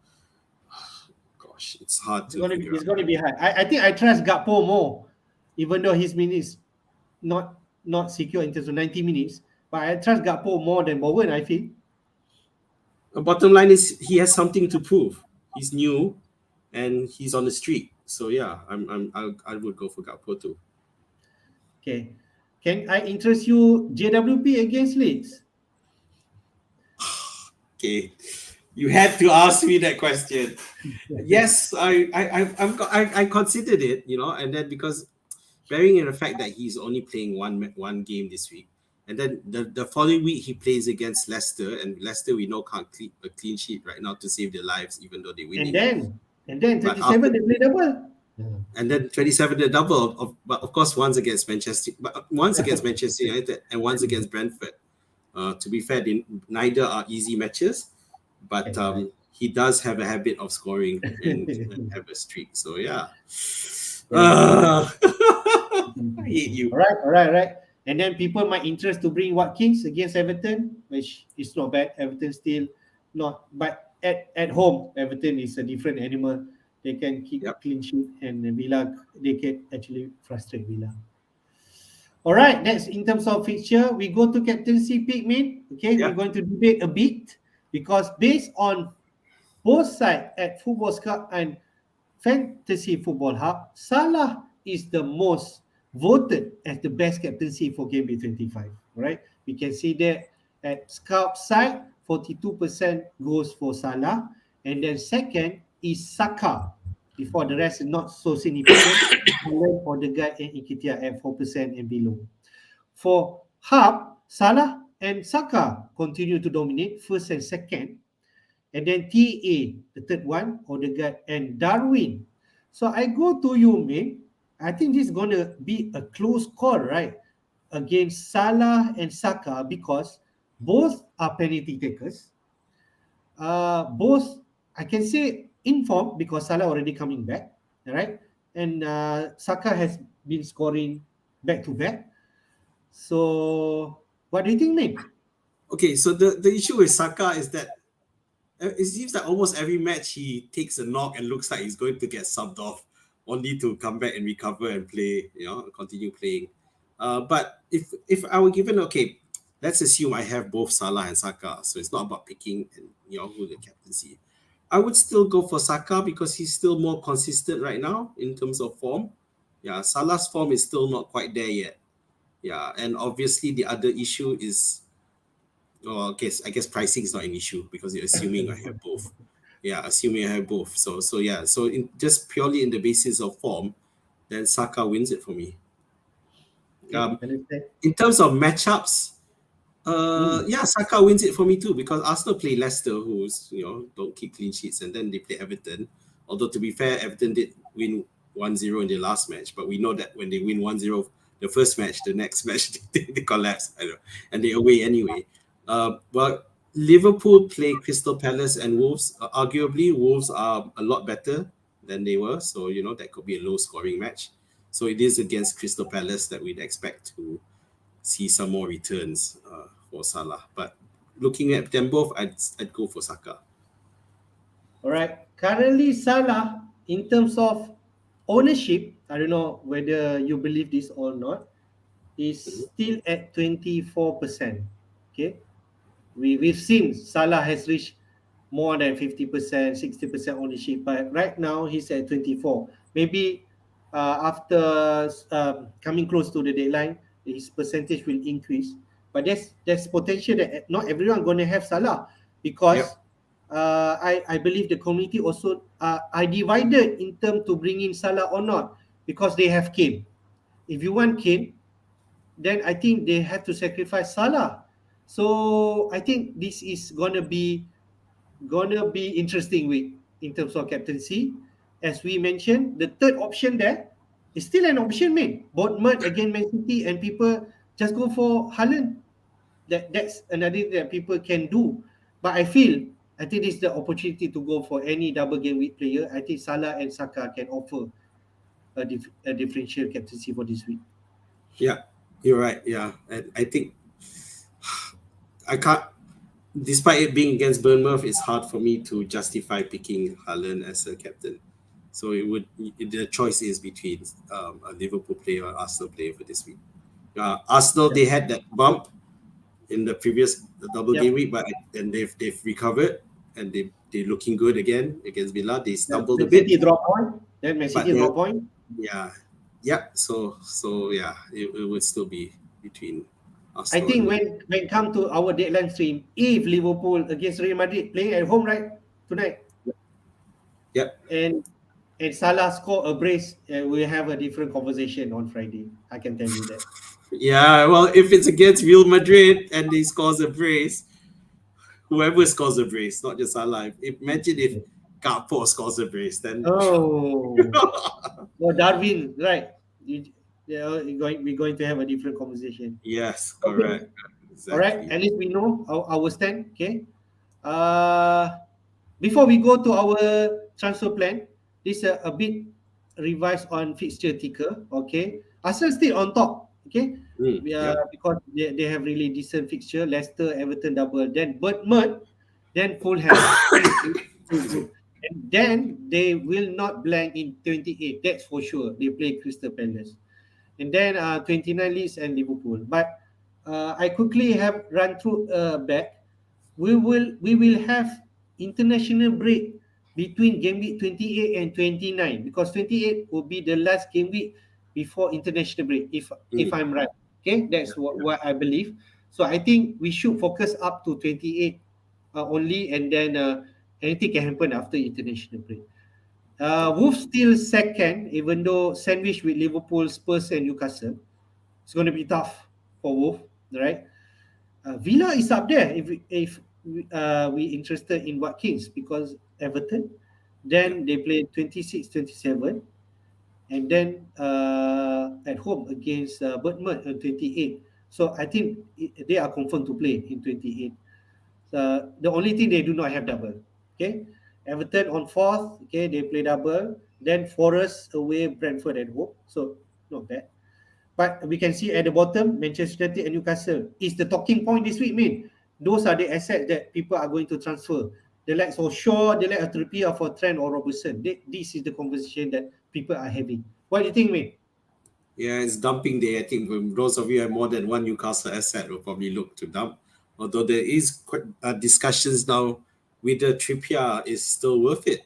gosh, it's hard It's to gonna be figure it's out. gonna be hard. I think I trust Gakpo more, even though his minutes not secure in terms of 90 minutes. But I trust Gakpo more than Bowen, I feel. The bottom line is he has something to prove. He's new, and he's on the streak. So yeah, I would go for Gakpo too. Okay. Can I interest you JWP against Leeds? Okay, you had to ask me that question. Yes, I considered it, you know, and then because bearing in the fact that he's only playing one game this week, and then the following week he plays against Leicester, and Leicester we know can't keep a clean sheet right now to save their lives, even though they're And winning. then But after 27 they play double. and then 27 the double of, but of course once against Manchester United and once against Brentford. To be fair, neither are easy matches, but Right. he does have a habit of scoring and have a streak. So yeah. Very good. I hate you. All right. And then people might interest to bring Watkins against Everton, which is not bad. Everton still not, but at home, Everton is a different animal. they can keep Yep. clean sheet, and Villa, they can actually frustrate Villa. All right, that's in terms of fixture. We go to captaincy pick, mate. Okay, we're Yeah. going to debate a bit because based on both sides at Football Scout and Fantasy Football Hub, Salah is the most voted as the best captaincy for Game Week 25. Right? We can see that at Scout side, 42% goes for Salah, and then second is Saka. Before the rest is not so significant. For the guy and Ikitia at 4% and below. For Hub, Salah and Saka continue to dominate first and second, and then TA, the third one, Odegaard and Darwin. So I go to you, mate. I think this is going to be a close call, right? Against Salah and Saka because both are penalty takers. Both, I can say, in form because Salah already coming back, right? And Saka has been scoring back to back. So, what do you think, mate? Okay, so the issue with Saka is that it seems that almost every match he takes a knock and looks like he's going to get subbed off, only to come back and recover and play, continue playing. But if I were given, okay, let's assume I have both Salah and Saka, so it's not about picking and who the captaincy. I would still go for Saka because he's still more consistent right now in terms of form. Yeah, Salah's form is still not quite there yet. Yeah, and obviously the other issue is, I guess pricing is not an issue because you're assuming I have both. Yeah, assuming I have both. So just purely in the basis of form, then Saka wins it for me. In terms of matchups, Saka wins it for me too because Arsenal play Leicester, who's don't keep clean sheets, and then they play Everton. Although to be fair, Everton did win 1-0 in their last match, but we know that when they win 1-0 the first match, the next match they collapse, and they away anyway. Well, Liverpool play Crystal Palace and Wolves. Arguably, Wolves are a lot better than they were, so that could be a low-scoring match. So it is against Crystal Palace that we'd expect to see some more returns for Salah. But looking at them both, I'd go for Saka. All right. Currently, Salah, in terms of ownership, I don't know whether you believe this or not, is still at 24%. Okay. We've seen Salah has reached more than 50%, 60% ownership, but right now he's at 24. Maybe after coming close to the deadline, his percentage will increase. But there's potential that not everyone going to have Salah because I believe the community also are divided in terms to bring in Salah or not because they have Kane. If you want Kane, then I think they have to sacrifice Salah. So I think this is gonna be interesting week in terms of captaincy. As we mentioned, the third option there is still an option, mate. Bournemouth against Man City, and people just go for Haaland. That's another thing that people can do. But I think this is the opportunity to go for any double game week player. I think Salah and Saka can offer a differential captaincy for this week. Yeah, you're right. Yeah, I think I can't. Despite it being against Bournemouth, it's hard for me to justify picking Haaland as a captain. So the choice is between a Liverpool player or Arsenal player for this week. Arsenal, they had that bump in the previous double game week, but and they've recovered and they're looking good again against Villa. They stumbled a bit. City drop point. Then Man City drop point. Yeah. So yeah, it would still be between Arsenal. I think when it come to our deadline stream, if Liverpool against Real Madrid playing at home right tonight, and Salah score a brace, we have a different conversation on Friday. I can tell you that. Yeah, well, if it's against Real Madrid and he scores a brace, whoever scores a brace, not just Salah. Imagine if Gakpo scores a brace, then Darwin, right? We're going to have a different conversation. Yes, correct. Okay. Exactly. All right, at least we know our stand. Okay. Before we go to our transfer plan, this is a bit revised on fixture ticker. Okay, Arsenal still on top. Okay, because they have really decent fixture. Leicester, Everton double, then Bournemouth, then Fulham. And then they will not blank in 28. That's for sure. They play Crystal Palace. And then 29 Leeds and Liverpool. But I quickly have run through back. We will have international break between game week 28 and 29 because 28 will be the last game week before international break if Mm. I'm right. Okay, that's what I believe. So I think we should focus up to 28 only, and then anything can happen after international break. Wolves still second, even though sandwich with Liverpool, Spurs, and Newcastle. It's going to be tough for Wolves, right? Villa is up there if we interested in Watkins because Everton. Yeah. Then they play 26, 27, and then at home against Bournemouth on 28. So I think they are confirmed to play in 28. The only thing they do not have double. Okay, Everton on fourth. Okay, they play double. Then Forest away, Brentford at home. So not bad. But we can see at the bottom, Manchester United and Newcastle is the talking point this week. Mean those are the assets that people are going to transfer. The likes of Shaw, the likes of Trippier for Trent or Robertson. This is the conversation that people are having. What do you think, mate? Yeah, it's dumping day. I think those of you who have more than one Newcastle asset will probably look to dump. Although there is quite discussions now whether Trippier is still worth it,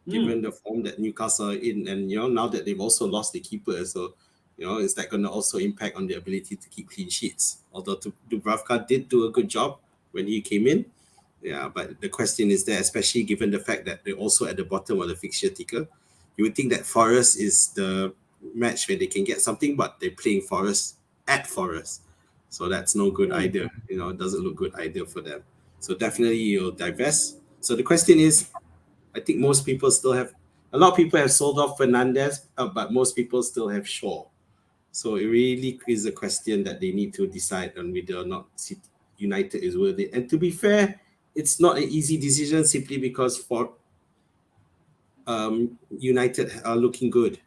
given Hmm. the form that Newcastle are in, and now that they've also lost the keeper, so is that going to also impact on the ability to keep clean sheets? Although Dubravka did do a good job when he came in, yeah, but the question is there, especially given the fact that they're also at the bottom of the fixture ticker. You would think that Forest is the match where they can get something, but they're playing Forest at Forest. So that's no good Hmm. either. It doesn't look good either for them. So definitely you'll divest. So the question is, I think most people still have, a lot of people have sold off Fernandez, but most people still have Shaw. So it really is a question that they need to decide on whether or not United is worth it. And to be fair, it's not an easy decision simply because for United are looking good.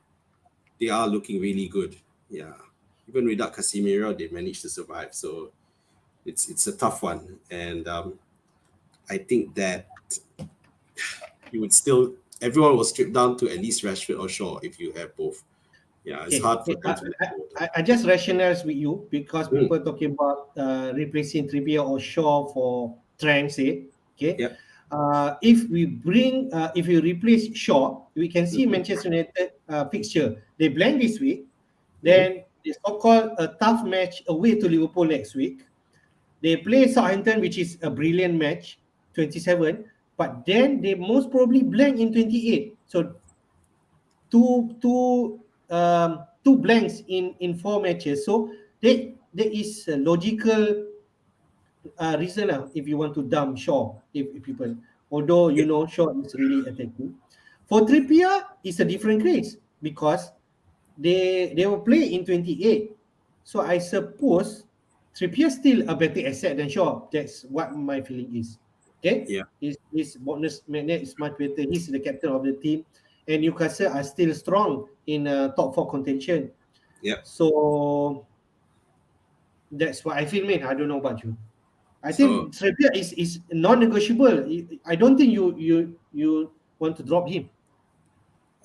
They are looking really good. Yeah. Even without Casemiro, they managed to survive. So it's a tough one. And I think that you would still, everyone will strip down to at least Rashford or Shaw if you have both. Yeah, it's Okay, hard for okay. them to let go of them. I just rationalize with you because Mm, people talking about replacing Trippier or Shaw for Trent, say, okay. yep. If we replace Shaw, we can see Mm-hmm, Manchester United fixture. They blank this week, mm-hmm. then the so-called a tough match away to Liverpool next week. They play Southampton, which is a brilliant match, 27, but then they most probably blank in 28. So two blanks in four matches. So there is a logical reason if you want to dump Shaw if people, although Yeah, Shaw is really attacking. For Trippier, it's a different case because they will play in 28. So I suppose Trippier still a better asset than Shaw. That's what my feeling is. Okay, yeah, his bonus magnet is much better. He's the captain of the team, and Newcastle are still strong in top four contention. yeah. So that's what I feel, man. I don't know about you. I So, think Trippier is non-negotiable. I don't think you want to drop him.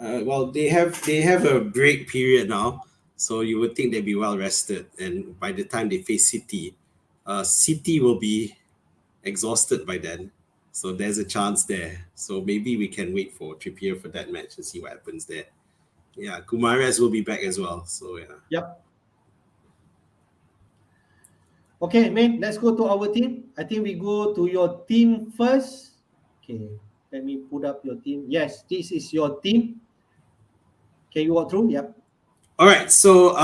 well, they have a break period now, so you would think they'd be well rested, and by the time they face City, City will be exhausted by then. So there's a chance there. So maybe we can wait for Trippier for that match and see what happens there. Yeah, Kumares will be back as well. So yeah. Yep. Okay, man, let's go to our team. I think we go to your team first. Okay, let me put up your team. Yes, this is your team. Can you walk through? Yep. All right. So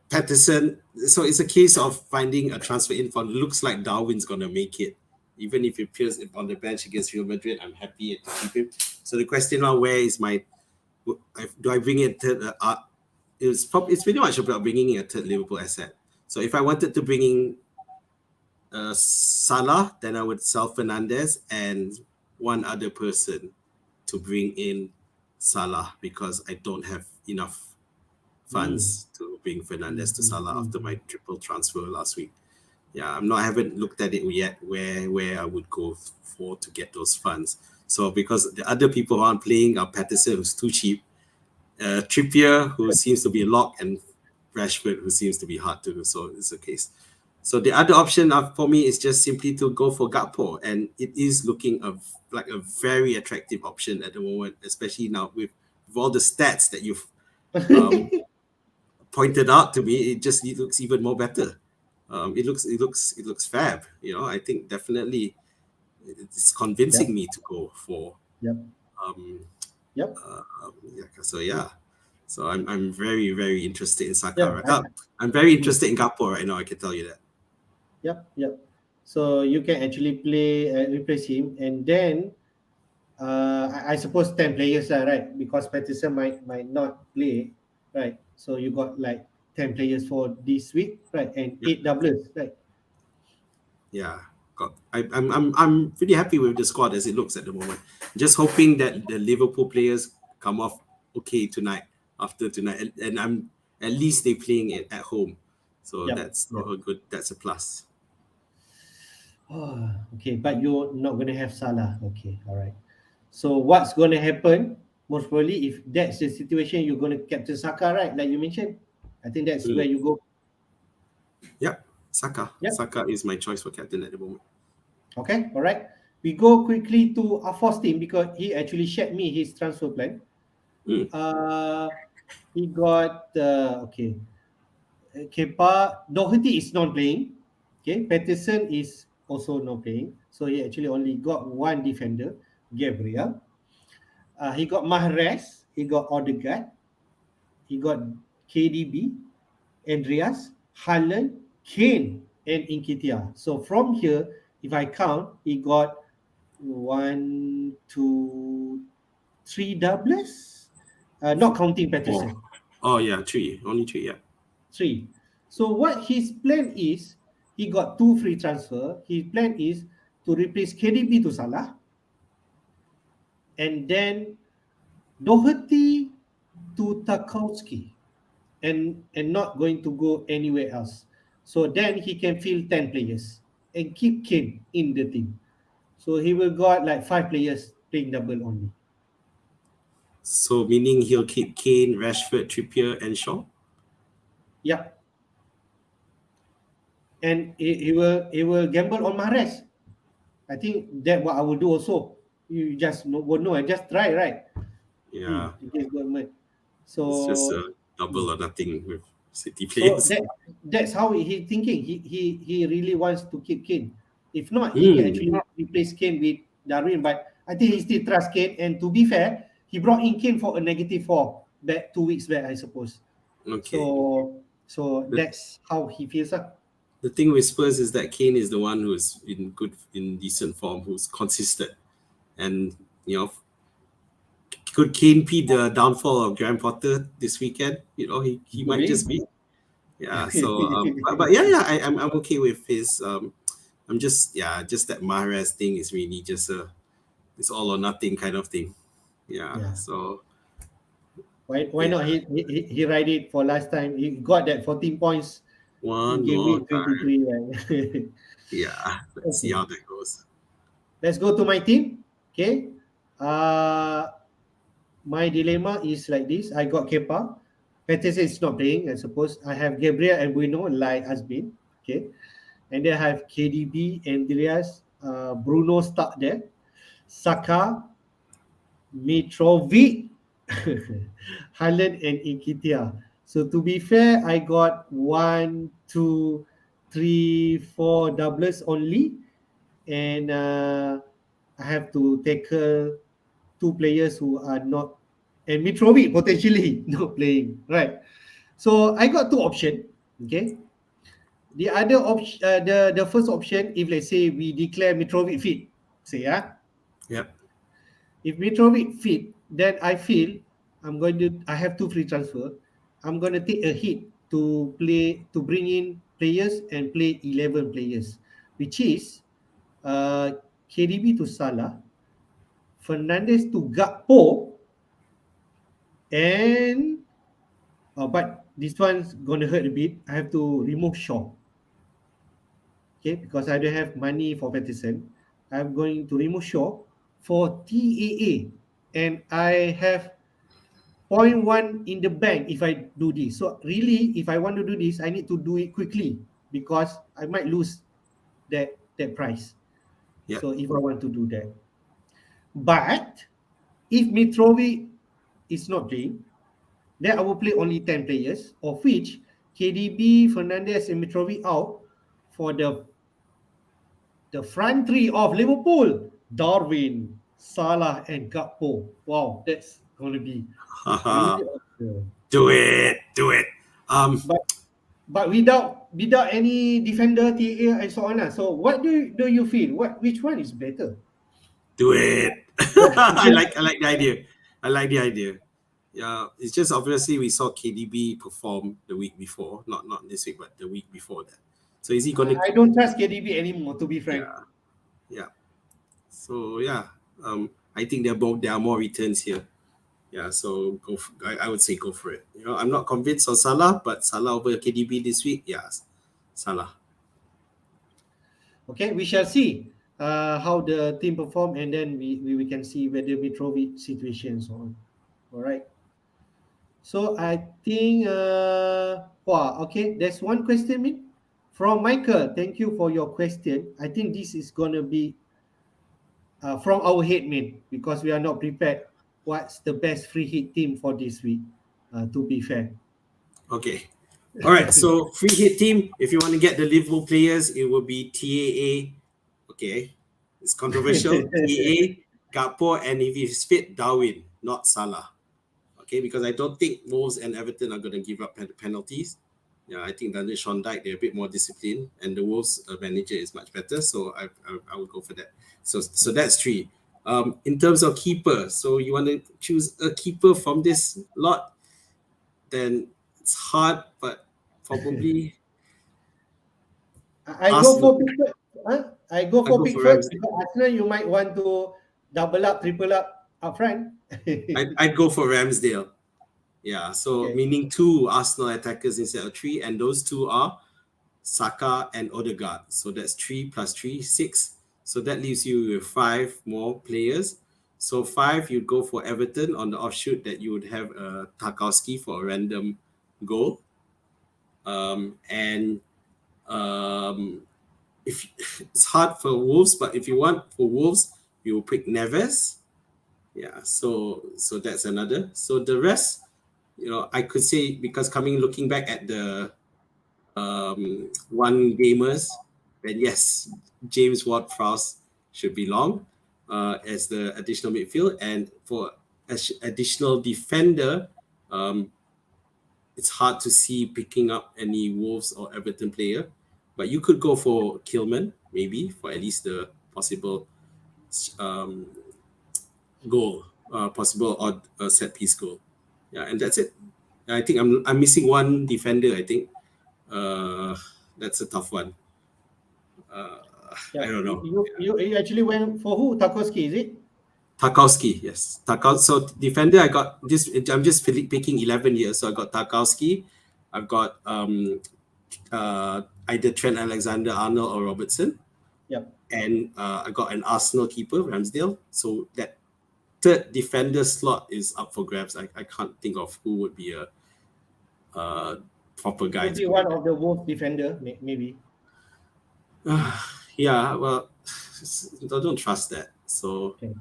Patterson. So it's a case of finding a transfer in for. Looks like Darwin's gonna make it, even if he appears on the bench against Real Madrid. I'm happy to keep him. So the question now, where is my? Do I bring it to? It's pretty much about bringing in a third Liverpool asset. So if I wanted to bring in Salah, then I would sell Fernandez and one other person to bring in Salah because I don't have enough Mm. funds to bring Mm, Fernandez to mm, Salah mm, after my mm. triple transfer last week. Yeah, I haven't looked at it yet where I would go for to get those funds. So because the other people who aren't playing are Patterson, who's too cheap, Trippier, who seems to be locked, and Rashford, who seems to be hard to. So it's the case. So the other option for me is just simply to go for Gakpo, and it is looking like a very attractive option at the moment, especially now with all the stats that you've um, pointed out to me. It looks even more better. It looks fab. I think definitely it's convincing Yep. me to go for Yep. um, Yep. yeah. So yeah. So I'm very very interested in Saka. Yeah. Right? I'm very Mm, interested in Gakpo right now. I can tell you that. yep. Yep. So you can actually replace him, and then I suppose 10 players are right, because Patterson might not play, right? So you got like 10 players for this week, right? And Yeah. 8 doublers, right? Yeah. I'm pretty happy with the squad as it looks at the moment. Just hoping that the Liverpool players come off okay tonight after tonight, and I'm at least they playing it at home, so Yep. that's Yep. a good. That's a plus. Oh, okay, but you're not going to have Salah. Okay, all right. So what's going to happen? Most probably, if that's the situation, you're going to captain Saka, right? Like you mentioned. I think that's where Mm. you go. Yep, Saka. Yep. Saka is my choice for captain at the moment. Okay, all right. We go quickly to Afo's team because he actually shared me his transfer plan. Mm. He got okay. Kepa Doherty is not playing. Okay, Patterson is also not playing. So he actually only got one defender, Gabriel. He got Mahrez. He got Odegaard. He got KDB, Andreas, Haaland, Kane, and Inkitia. So from here, if I count, he got one, two, three doublers. Not counting Four. Patterson. Oh yeah, three. Only three. Yeah. Three. So what his plan is, he got two free transfer. His plan is to replace KDB to Salah, and then Doherty to Tarkowski, and not going to go anywhere else. So then he can fill 10 players and keep Kane in the team. So he will got like 5 players playing double only. So meaning he'll keep Kane, Rashford, Trippier, and Shaw. Yeah. And he will gamble on Mahrez. I think that what I will do also. You just won't know. I just try, right? Yeah, Against government. it's just So a double or nothing with City so players. that's how he's thinking. He really wants to keep Kane. If not, he can Hmm. actually replace Kane with Darwin. But I think he still trusts Kane. And to be fair, he brought in Kane for a -4 back 2 weeks back, I suppose. Okay. So The, that's how he feels. the thing with Spurs is that Kane is the one who's in decent form, who's consistent, and could Kane be the downfall of Graham Potter this weekend? He might just Probably. be. Yeah. So, but yeah, yeah, I'm okay with his. I'm just that Mahrez thing is really just it's all or nothing kind of thing. Yeah. Yeah. So Why yeah, not? He ride it for last time. He got that 14 points in one more Gameweek time. 23, right? Yeah. Let's see Okay. how that goes. Let's go to my team. Okay. Uh my dilemma is like this. I got Kepa. Pettis is not playing, I suppose. I have Gabriel and Bueno like has been. Okay. And then I have KDB, Andreas, Bruno stuck there. Saka, Mitrovic, Haaland, and Ikitia. So to be fair, I got 1, 2, 3, 4 doublers only, and I have to tackle 2 players who are not, and Mitrovic potentially not playing. Right. So I got 2 options. Okay. The other option, the first option, if let's say we declare Mitrovic fit, say Yep. if Mitrovic fit, then I feel I have 2 free transfer. I'm going to take a hit to bring in players and play 11 players, which is uh, KDB to Salah, Fernandez to Gakpo, and but this one's going to hurt a bit. I have to remove Shaw, okay, because I don't have money for Patterson. I'm going to remove Shaw for TAA, and I have 0.1 in the bank if I do this. So really, if I want to do this, I need to do it quickly because I might lose that price. Yeah. So if I want to do that, but if Mitrovic is not playing, then I will play only 10 players, of which KDB, Fernandes, and Mitrovic out for the front three of Liverpool: Darwin, Salah, and Gakpo. Wow, that's going to be really Haha. awesome. Do it. Do it. But without any defender TA and so on. So what do you feel? Which one is better? Do it. I like the idea. I like the idea. Yeah, it's just obviously we saw KDB perform the week before, not this week, but the week before that. So is he gonna? I don't trust KDB anymore, to be frank. Yeah, yeah. So yeah, I think there are more returns here. Yeah, so I would say go for it. You know, I'm not convinced on Salah, but Salah over KDB this week, yeah, Salah. Okay, we shall see how the team perform, and then we can see whether Mitrovic situation and so on. All right. So I think, wow, okay, there's one question from Michael. Thank you for your question. I think this is gonna be from our head, mate, because we are not prepared. What's the best free hit team for this week? To be fair. Okay. All right. So free hit team. If you want to get the Liverpool players, it will be TAA. Okay. It's controversial. TAA, Gakpo, and if he's fit, Darwin, not Salah. Okay, because I don't think Wolves and Everton are going to give up penalties. Yeah, I think under Sean Dyche, they're a bit more disciplined, and the Wolves manager is much better. So I would go for that. So that's three. In terms of keeper, so you want to choose a keeper from this lot, then it's hard, but probably I go Arsenal. for Pickford. Huh? I go I for go for Pickford Ramsey. because Arsenal you might want to double up, triple up front. I'd go for Ramsdale. Yeah, so Okay. meaning two Arsenal attackers instead of three, and those two are Saka and Odegaard. So that's 3 plus 3, 6. So that leaves you with 5 more players. So 5, you'd go for Everton on the offshoot that you would have Tarkowski for a random goal. And if it's hard for Wolves, but if you want for Wolves, you will pick Neves. Yeah, so that's another. So the rest, I could say because looking back at the one gamers, then yes, James Ward-Prowse should belong as the additional midfield, and for additional defender, it's hard to see picking up any Wolves or Everton player, but you could go for Kilman maybe for at least the possible goal, possible odd set piece goal. Yeah, and that's it. I think I'm missing one defender. I think that's a tough one. I don't know. You actually went for who? Tarkowski, is it? Tarkowski, yes. So defender, I got this. I'm just picking 11 years. So I got Tarkowski. I've got either Trent Alexander-Arnold or Robertson. Yep. And I got an Arsenal keeper, Ramsdale. So that third defender slot is up for grabs. I can't think of who would be a proper guy. Could be one of the Wolves defender, maybe. Yeah, well, I don't trust that. So Okay.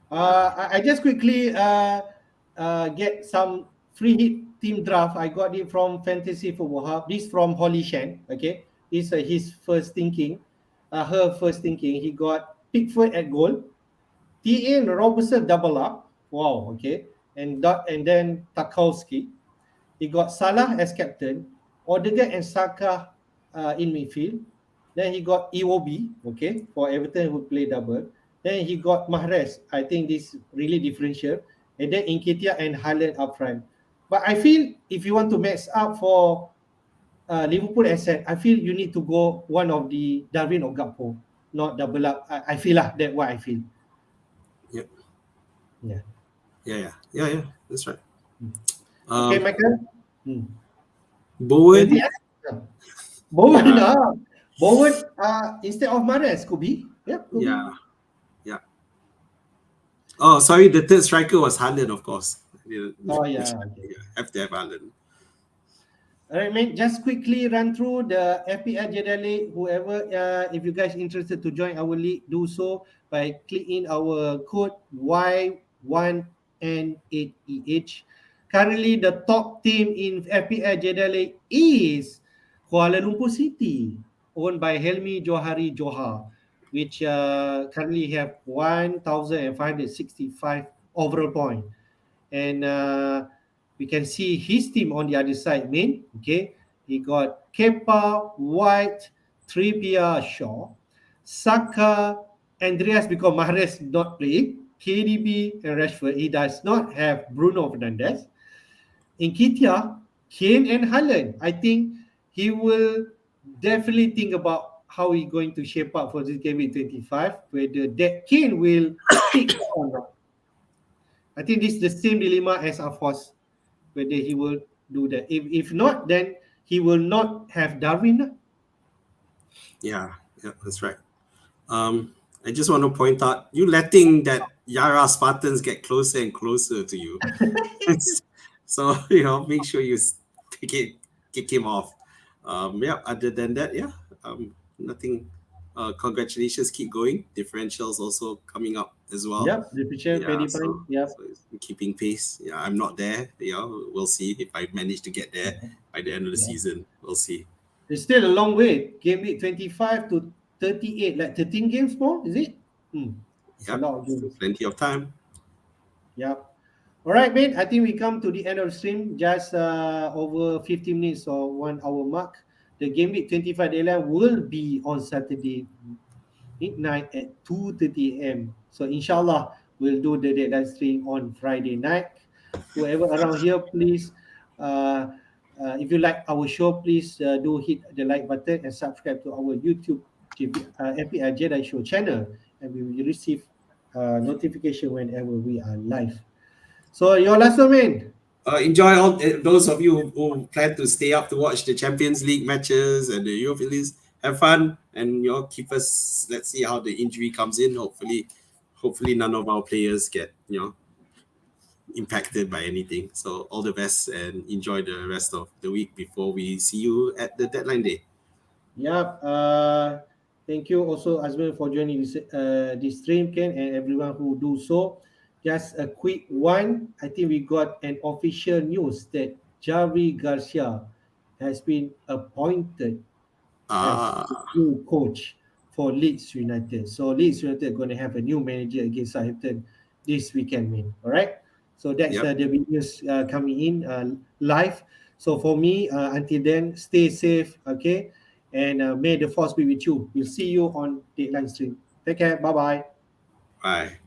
I just quickly get some free hit team draft. I got it from Fantasy Football Hub. This from Holly Shen. Okay, this his first thinking. Her first thinking. He got Pickford at goal, TA and Robertson double up. Wow. Okay, and then Tarkowski. He got Salah as captain, Odegaard and Saka in midfield. Then he got EOB, okay, for Everton who play double. Then he got Mahrez. I think this really differential. And then Nketiah and Haaland up front. But I feel if you want to mix up for Liverpool asset, I feel you need to go one of the Darwin or Gakpo, not double up. I feel that's what I feel. Yep. Yeah. Yeah. That's right. Okay, Michael. Bowen. Bowen. Bowen instead of Mahrez could be. Yeah. Could be. Yeah. Oh, sorry, the third striker was Haaland, of course. Oh yeah. Okay. Have to have Haaland. All right, mate. Just quickly run through the FPL Jedi League. Whoever, if you guys interested to join our league, do so by clicking our code Y1N8EH. Currently, the top team in FPL Jedi League is Kuala Lumpur City, owned by Helmi Johari Johar, which currently have 1,565 overall point. And we can see his team on the other side, main. Okay, he got Kepa, White, Trippier, Shaw, Saka, Andreas because Mahrez not playing, KDB and Rashford. He does not have Bruno Fernandes. In Kitia, Kane and Haaland. I think he will definitely think about how he's going to shape up for this game week 25, whether that Kane will pick or not. I think this is the same dilemma as Afos, whether he will do that. If not, then he will not have Darwin. Yeah, that's right. I just want to point out you letting that Yara Spartans get closer and closer to you. So make sure you kick him off. Other than that, nothing. Congratulations, keep going. Differentials also coming up as well. Yep, the picture very fine. Yep. So keeping pace. Yeah, I'm not there. We'll see if I manage to get there by the end of the season. We'll see. It's still a long way. Game week 25 to 38, like 13 games more, is it? Yeah, plenty of time. Yep. All right, mate. I think we come to the end of the stream. Just over 15 minutes or 1 hour mark. The game week 25 deadline will be on Saturday midnight at 2:30 a.m. So inshallah, we'll do the deadline stream on Friday night. Whoever around here, please, if you like our show, please do hit the like button and subscribe to our YouTube FPL Jedi Show channel, and we will receive notification whenever we are live. So your last one, man. Enjoy all those of you who plan to stay up to watch the Champions League matches and the European League. Have fun and keep us. Let's see how the injury comes in. Hopefully none of our players get impacted by anything. So all the best and enjoy the rest of the week before we see you at the deadline day. Yep. Thank you also, Azman, for joining this stream, Ken, and everyone who do so. Just a quick one. I think we got an official news that Javi Garcia has been appointed as new coach for Leeds United. So Leeds United are going to have a new manager against Southampton this weekend, man. All right. So that's the big news coming in live. So for me, until then, stay safe, okay? And may the force be with you. We'll see you on Deadline Stream. Take care. Bye-bye. Bye.